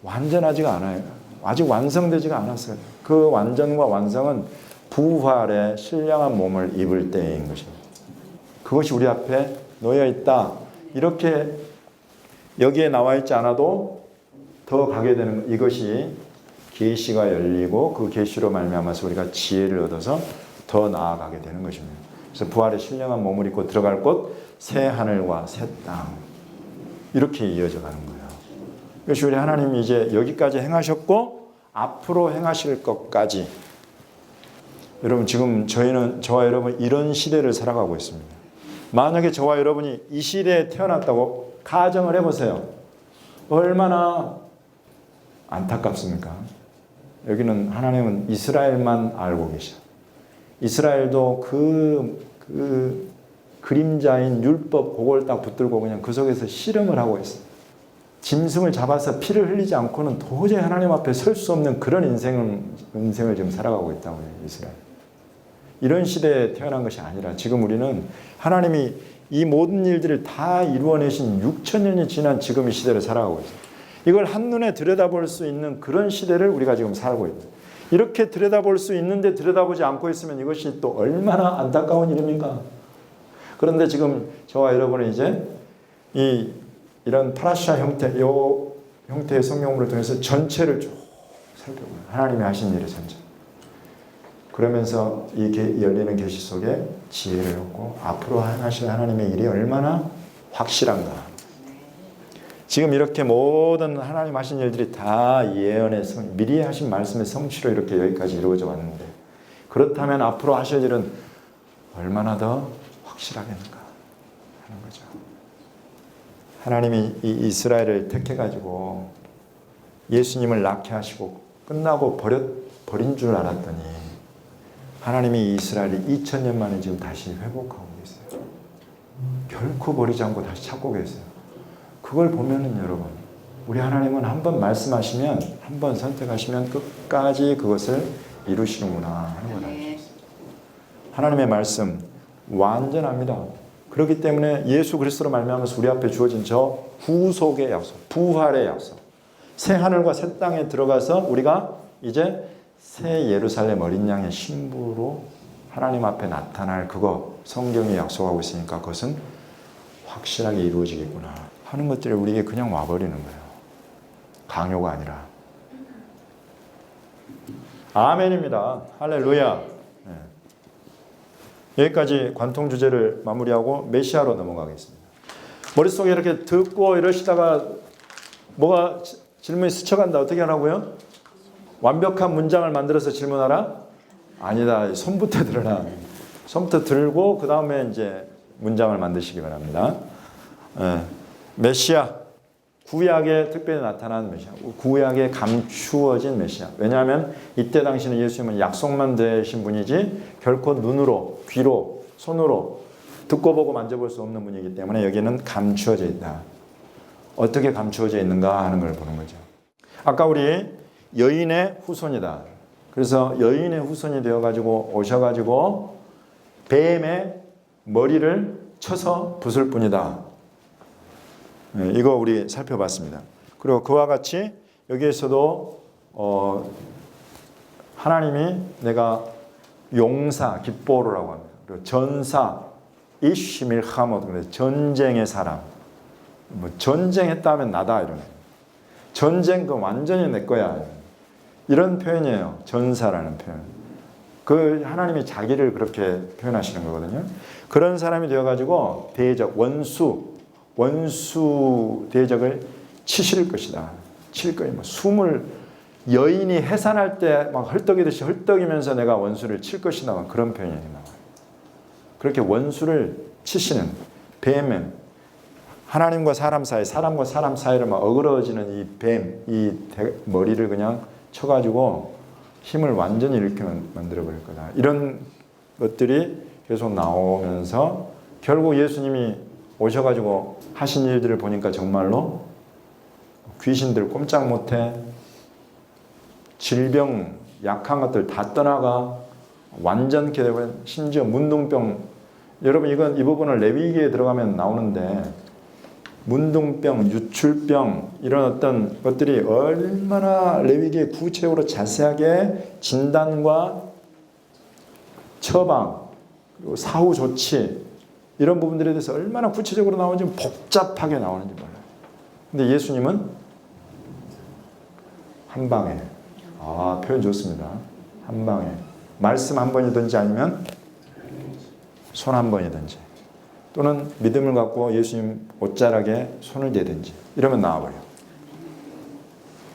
완전하지가 않아요. 아직 완성되지가 않았어요. 그 완전과 완성은 부활의 신령한 몸을 입을 때인 것입니다. 그것이 우리 앞에 놓여 있다. 이렇게 여기에 나와 있지 않아도 더 가게 되는 이것이 계시가 열리고 그 계시로 말미암아서 우리가 지혜를 얻어서 더 나아가게 되는 것입니다. 그래서 부활의 신령한 몸을 입고 들어갈 곳 새 하늘과 새 땅 이렇게 이어져 가는 거예요. 그래서 우리 하나님이 이제 여기까지 행하셨고 앞으로 행하실 것까지 여러분 지금 저와 여러분 이런 시대를 살아가고 있습니다. 만약에 저와 여러분이 이 시대에 태어났다고 가정을 해보세요. 얼마나 안타깝습니까? 여기는 하나님은 이스라엘만 알고 계셔. 이스라엘도 그 그림자인 율법 그걸 딱 붙들고 그냥 그 속에서 씨름을 하고 있어요. 짐승을 잡아서 피를 흘리지 않고는 도저히 하나님 앞에 설 수 없는 그런 인생을 지금 살아가고 있다고 해요. 이스라엘. 이런 시대에 태어난 것이 아니라 지금 우리는 하나님이 이 모든 일들을 다 이루어내신 6,000년이 지난 지금 이 시대를 살아가고 있어요. 이걸 한눈에 들여다볼 수 있는 그런 시대를 우리가 지금 살고 있다. 이렇게 들여다볼 수 있는데 들여다보지 않고 있으면 이것이 또 얼마나 안타까운 일입니까? 그런데 지금 저와 여러분은 이제 이런 파라샤 형태, 요 형태의 성경물을 통해서 전체를 쭉 살펴봐요. 하나님이 하신 일의 전체. 그러면서 이 열리는 계시 속에 지혜를 얻고 앞으로 하실 하나님의 일이 얼마나 확실한가. 지금 이렇게 모든 하나님 하신 일들이 다 예언의 미리 하신 말씀의 성취로 이렇게 여기까지 이루어져 왔는데 그렇다면 앞으로 하실 일은 얼마나 더 확실하겠는가 하는 거죠. 하나님이 이 이스라엘을 택해가지고 예수님을 낳게 하시고 끝나고 버린 줄 알았더니 하나님이 이 이스라엘이 2000년 만에 지금 다시 회복하고 계세요. 결코 버리지 않고 다시 찾고 계세요. 그걸 보면은 여러분, 우리 하나님은 한번 말씀하시면, 한번 선택하시면 끝까지 그것을 이루시는구나 하는 걸 알수 있어요. 하나님의 말씀 완전합니다. 그렇기 때문에 예수 그리스도로 말미암아서 우리 앞에 주어진 저 구속의 약속, 부활의 약속, 새 하늘과 새 땅에 들어가서 우리가 이제 새 예루살렘 어린 양의 신부로 하나님 앞에 나타날 그거 성경이 약속하고 있으니까 그것은 확실하게 이루어지겠구나 하는 것들이 우리에게 그냥 와버리는 거예요. 강요가 아니라. 아멘입니다. 할렐루야. 네. 여기까지 관통 주제를 마무리하고 메시아로 넘어가겠습니다. 머릿속에 이렇게 듣고 이러시다가 뭐가 질문이 스쳐간다. 어떻게 하라고요? 완벽한 문장을 만들어서 질문하라? 아니다. 손부터 들어라. 손부터 들고 그 다음에 이제 문장을 만드시기 바랍니다. 메시아, 구약에 특별히 나타난 메시아, 구약에 감추어진 메시아. 왜냐하면 이때 당시는 예수님은 약속만 되신 분이지 결코 눈으로, 귀로, 손으로 듣고 보고 만져볼 수 없는 분이기 때문에 여기는 감추어져 있다. 어떻게 감추어져 있는가 하는 걸 보는 거죠. 아까 우리 여인의 후손이다. 그래서 여인의 후손이 되어가지고 오셔가지고 뱀의 머리를 쳐서 부술 뿐이다. 이거 우리 살펴봤습니다. 그리고 그와 같이 여기에서도 하나님이 내가 용사, 깃보로라고 합니다. 그리고 전사, 이시밀하못, 전쟁의 사람. 뭐 전쟁했다 하면 나다 이러네. 전쟁 그 완전히 내 거야. 이런 표현이에요. 전사라는 표현. 그 하나님이 자기를 그렇게 표현하시는 거거든요. 그런 사람이 되어가지고 대적, 원수 대적을 치실 것이다. 칠 거예요. 숨을 여인이 해산할 때 막 헐떡이듯이 헐떡이면서 내가 원수를 칠 것이다. 그런 표현이 나와요. 그렇게 원수를 치시는 뱀은 하나님과 사람 사이를 막 어그러지는 이 뱀, 머리를 그냥 쳐가지고 힘을 완전히 이렇게 만들어버릴 거다. 이런 것들이 계속 나오면서 결국 예수님이 오셔가지고 하신 일들을 보니까 정말로 귀신들 꼼짝 못해, 질병, 약한 것들 다 떠나가 완전케 되고, 심지어 문둥병, 여러분 이 부분을 레위기에 들어가면 나오는데 문둥병, 유출병 이런 어떤 것들이 얼마나 레위기에 구체적으로 자세하게 진단과 처방 그리고 사후 조치 이런 부분들에 대해서 얼마나 구체적으로 나오는지 복잡하게 나오는지 몰라요. 근데 예수님은 한 방에, 표현 좋습니다. 한 방에 말씀 한 번이든지 아니면 손 한 번이든지 또는 믿음을 갖고 예수님 옷자락에 손을 대든지 이러면 나와버려요.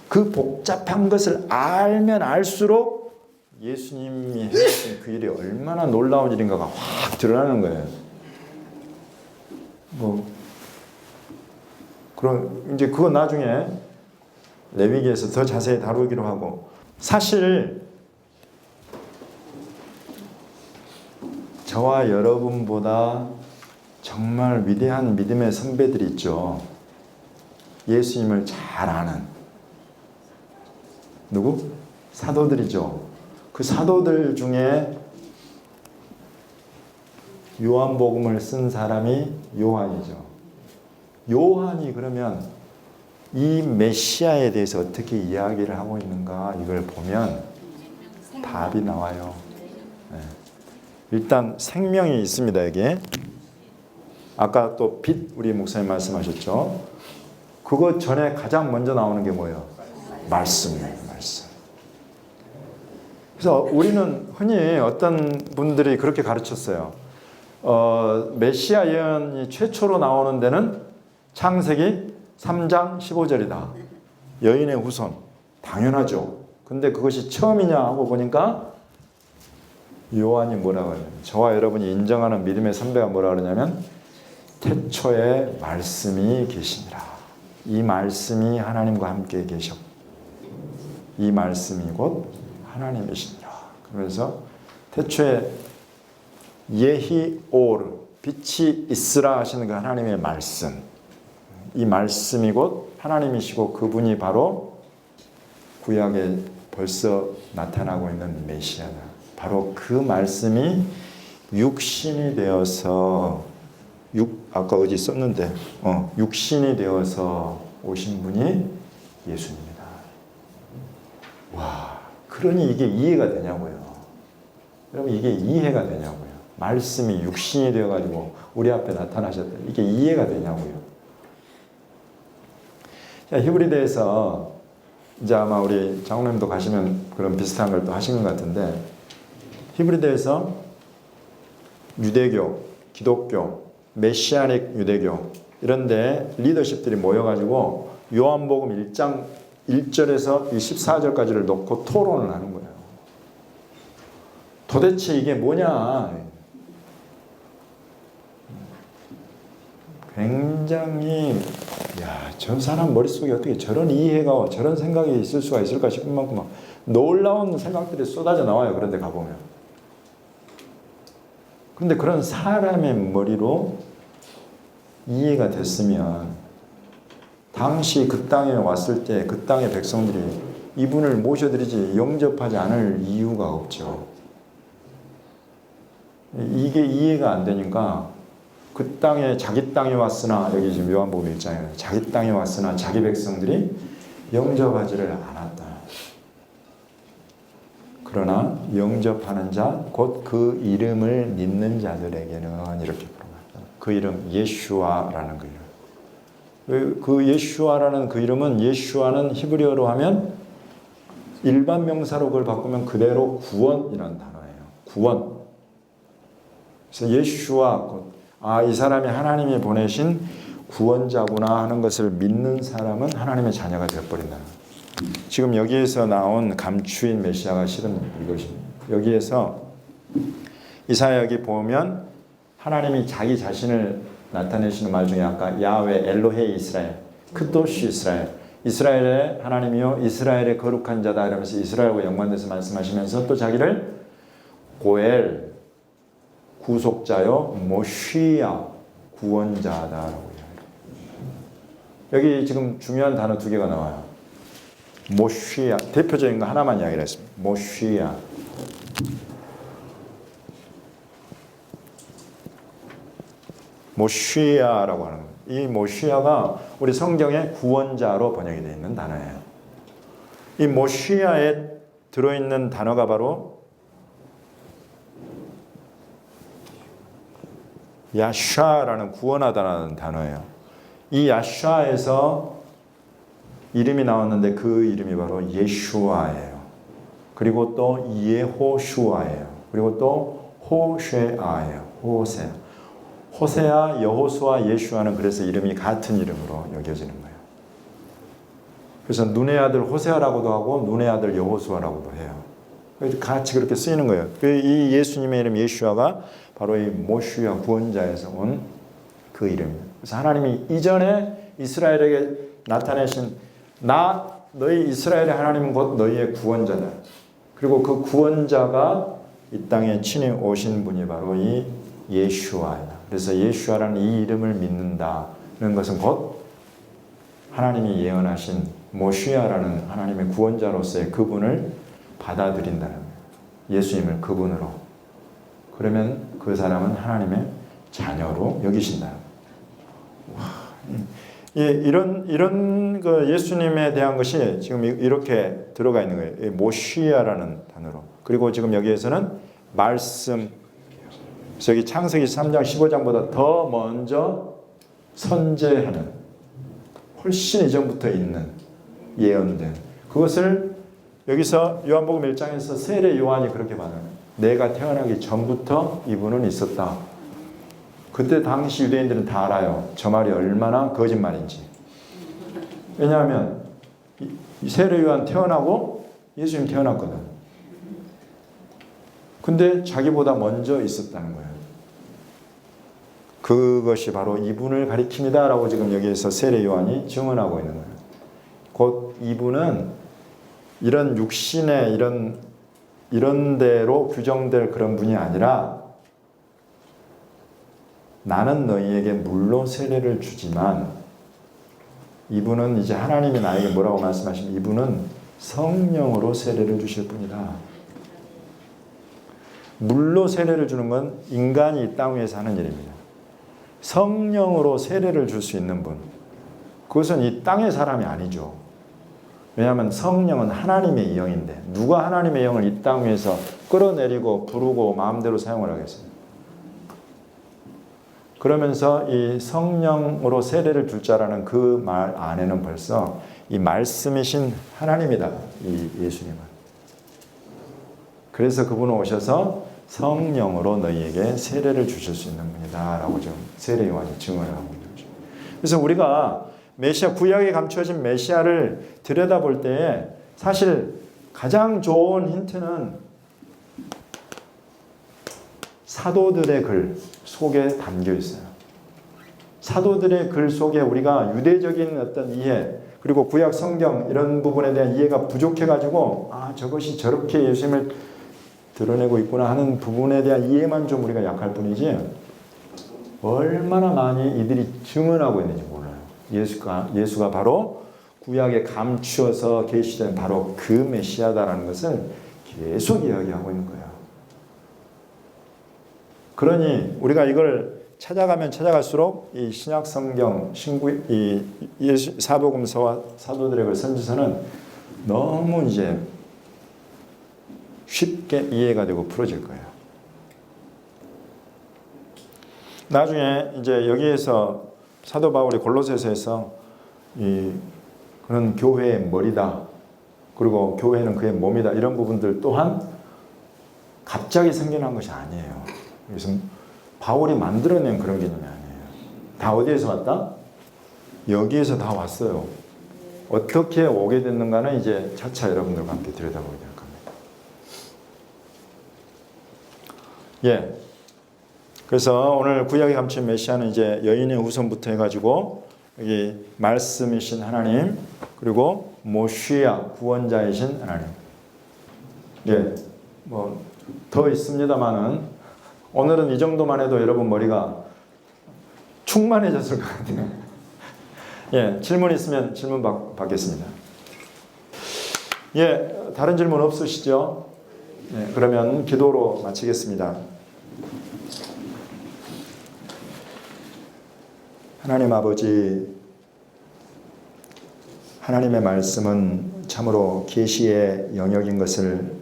그 복잡한 것을 알면 알수록 예수님이 해주신 그 일이 얼마나 놀라운 일인가가 확 드러나는 거예요. 그럼 이제 그건 나중에 레위기에서 더 자세히 다루기로 하고, 사실 저와 여러분보다 정말 위대한 믿음의 선배들이 있죠. 예수님을 잘 아는. 누구? 사도들이죠. 그 사도들 중에 요한복음을 쓴 사람이 요한이죠. 요한이 그러면 이 메시아에 대해서 어떻게 이야기를 하고 있는가 이걸 보면 답이 나와요. 네. 일단 생명이 있습니다. 여기에. 아까 또 빛 우리 목사님 말씀하셨죠. 그거 전에 가장 먼저 나오는 게 뭐예요? 말씀이에요. 말씀. 그래서 우리는 흔히 어떤 분들이 그렇게 가르쳤어요. 메시아 예언이 최초로 나오는 데는 창세기 3장 15절이다. 여인의 후손. 당연하죠. 근데 그것이 처음이냐 하고 보니까 요한이 뭐라고 하냐면, 저와 여러분이 인정하는 믿음의 선배가 뭐라고 그러냐면 태초에 말씀이 계시니라. 이 말씀이 하나님과 함께 계셨고 이 말씀이 곧 하나님이시니라. 그래서 태초에 예히오르 빛이 있으라 하시는 그 하나님의 말씀, 이 말씀이 곧 하나님이시고 그분이 바로 구약에 벌써 나타나고 있는 메시아다. 바로 그 말씀이 육신이 되어서 아까 어디 썼는데 육신이 되어서 오신 분이 예수님이다. 와, 그러니 이게 이해가 되냐고요. 여러분 이게 이해가 되냐고요. 말씀이 육신이 되어가지고 우리 앞에 나타나셨다. 이게 이해가 되냐고요. 자, 히브리서에서 이제 아마 우리 장로님도 가시면 그런 비슷한 걸 또 하시는 것 같은데, 히브리서에서 유대교, 기독교, 메시아닉 유대교 이런데 리더십들이 모여가지고 요한복음 1장 1절에서 14절까지를 놓고 토론을 하는 거예요. 도대체 이게 뭐냐? 굉장히 저 사람 머릿속에 어떻게 저런 이해가 저런 생각이 있을 수가 있을까 싶은 만큼 막 놀라운 생각들이 쏟아져 나와요. 그런데 가보면. 그런데 그런 사람의 머리로 이해가 됐으면 당시 그 땅에 왔을 때 그 땅의 백성들이 이분을 모셔드리지 영접하지 않을 이유가 없죠. 이게 이해가 안 되니까 그 땅에 자기 땅에 왔으나, 여기 지금 요한복음 1장에 자기 땅에 왔으나 자기 백성들이 영접하지를 않았다. 그러나 영접하는 자 곧 그 이름을 믿는 자들에게는 이렇게 부릅니다. 그 이름 예슈아라는 그 이름. 그 예슈아라는 그 이름은, 예슈아는 히브리어로 하면 일반 명사로 그걸 바꾸면 그대로 구원이라는 단어예요. 구원. 그래서 예수와 이 사람이 하나님이 보내신 구원자구나 하는 것을 믿는 사람은 하나님의 자녀가 되어버린다. 지금 여기에서 나온 감추인 메시아가 실은 이것입니다. 여기에서 이사야 여기 보면 하나님이 자기 자신을 나타내시는 말 중에 아까 야훼 엘로헤 이스라엘, 크도시 이스라엘, 이스라엘의 하나님이요 이스라엘의 거룩한 자다 이러면서 이스라엘과 연관돼서 말씀하시면서 또 자기를 고엘 구속자요 모시아 구원자다라고 이야기해요. 여기 지금 중요한 단어 두 개가 나와요. 모시아, 대표적인 거 하나만 이야기를 했습니다. 모시아. 모시아라고 하는 거예요. 이 모시아가 우리 성경의 구원자로 번역이 되어 있는 단어예요. 이 모시아에 들어있는 단어가 바로 야샤라는 구원하다라는 단어예요. 이 야샤에서 이름이 나왔는데 그 이름이 바로 예슈아예요. 그리고 또 예호슈아예요. 그리고 또 호쉐아예요. 호세아, 여호수아, 예슈아는 그래서 이름이 같은 이름으로 여겨지는 거예요. 그래서 눈의 아들 호세아라고도 하고 눈의 아들 여호수아라고도 해요. 같이 그렇게 쓰이는 거예요. 이 예수님의 이름 예슈아가 바로 이 모시아 구원자에서 온 그 이름이에요. 그래서 하나님이 이전에 이스라엘에게 나타내신 너희 이스라엘의 하나님은 곧 너희의 구원자다. 그리고 그 구원자가 이 땅에 친히 오신 분이 바로 이 예슈아이다. 그래서 예슈아라는 이 이름을 믿는다는 것은 곧 하나님이 예언하신 모시아라는 하나님의 구원자로서의 그분을 받아들인다는 거예요. 예수님을 그분으로. 그러면 그 사람은 하나님의 자녀로 여기신다. 와, 이런 그 예수님에 대한 것이 지금 이렇게 들어가 있는 거예요. 모시아라는 단어로. 그리고 지금 여기에서는 말씀. 여기 창세기 3장 15장보다 더 먼저 선제하는 훨씬 이전부터 있는 예언된 그것을 여기서 요한복음 1장에서 세례 요한이 그렇게 말해요. 내가 태어나기 전부터 이분은 있었다. 그때 당시 유대인들은 다 알아요. 저 말이 얼마나 거짓말인지. 왜냐하면 이 세례 요한 태어나고 예수님 태어났거든. 근데 자기보다 먼저 있었다는 거예요. 그것이 바로 이분을 가리킵니다 라고 지금 여기에서 세례 요한이 증언하고 있는 거예요. 곧 이분은 이런 육신의 이런 대로 규정될 그런 분이 아니라 나는 너희에게 물로 세례를 주지만 이분은 이제 하나님이 나에게 뭐라고 말씀하시면 이분은 성령으로 세례를 주실 분이다. 물로 세례를 주는 건 인간이 이 땅 위에서 하는 일입니다. 성령으로 세례를 줄 수 있는 분, 그것은 이 땅의 사람이 아니죠. 왜냐하면 성령은 하나님의 영인데 누가 하나님의 영을 이 땅 위에서 끌어내리고 부르고 마음대로 사용을 하겠어요. 그러면서 이 성령으로 세례를 줄 자라는 그 말 안에는 벌써 이 말씀이신 하나님이다. 이 예수님은. 그래서 그분은 오셔서 성령으로 너희에게 세례를 주실 수 있는 분이다 라고 지금 세례 요한이 증언을 하고 있는 거죠. 그래서 우리가 메시아, 구약에 감추어진 메시아를 들여다볼 때에 사실 가장 좋은 힌트는 사도들의 글 속에 담겨 있어요. 사도들의 글 속에 우리가 유대적인 어떤 이해 그리고 구약 성경 이런 부분에 대한 이해가 부족해가지고 저것이 저렇게 예수님을 드러내고 있구나 하는 부분에 대한 이해만 좀 우리가 약할 뿐이지 얼마나 많이 이들이 증언하고 있는지 몰라요. 예수가 바로 구약에 감추어서 계시된 바로 그 메시아다라는 것을 계속 이야기하고 있는 거예요. 그러니 우리가 이걸 찾아가면 찾아갈수록 이 신약 성경 이 사복음서와 사도들의 그 선지서는 너무 이제 쉽게 이해가 되고 풀어질 거예요. 나중에 이제 여기에서 사도 바울이 골로새서에서 그런 교회의 머리다. 그리고 교회는 그의 몸이다. 이런 부분들 또한 갑자기 생겨난 것이 아니에요. 그래서 바울이 만들어낸 그런 개념이 아니에요. 다 어디에서 왔다? 여기에서 다 왔어요. 어떻게 오게 됐는가는 이제 차차 여러분들과 함께 들여다보게 될 겁니다. 예. 그래서 오늘 구약에 감춘 메시아는 이제 여인의 후손부터 해가지고 여기 말씀이신 하나님, 그리고 모시아 구원자이신 하나님. 예. 뭐 더 있습니다만은 오늘은 이 정도만 해도 여러분 머리가 충만해졌을 것 같아요. 예, 질문 있으면 질문 받겠습니다. 예, 다른 질문 없으시죠? 예, 그러면 기도로 마치겠습니다. 하나님 아버지, 하나님의 말씀은 참으로 계시의 영역인 것을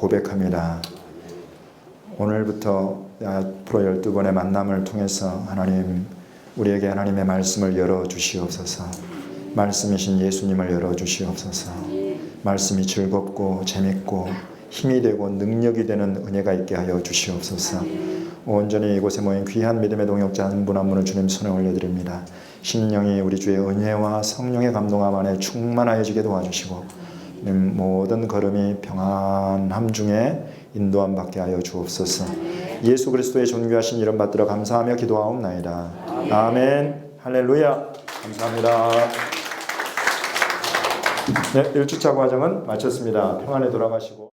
고백합니다. 오늘부터 앞으로 12번의 만남을 통해서 하나님, 우리에게 하나님의 말씀을 열어주시옵소서. 말씀이신 예수님을 열어주시옵소서. 말씀이 즐겁고 재밌고 힘이 되고 능력이 되는 은혜가 있게 하여 주시옵소서. 온전히 이곳에 모인 귀한 믿음의 동역자 한 분 한 분을 주님 손에 올려드립니다. 심령이 우리 주의 은혜와 성령의 감동함 안에 충만하여지게 도와주시고 모든 걸음이 평안함 중에 인도함 받게 하여 주옵소서. 예수 그리스도의 존귀하신 이름 받들어 감사하며 기도하옵나이다. 아멘. 할렐루야. 감사합니다. 네, 1주차 과정은 마쳤습니다. 평안에 돌아가시고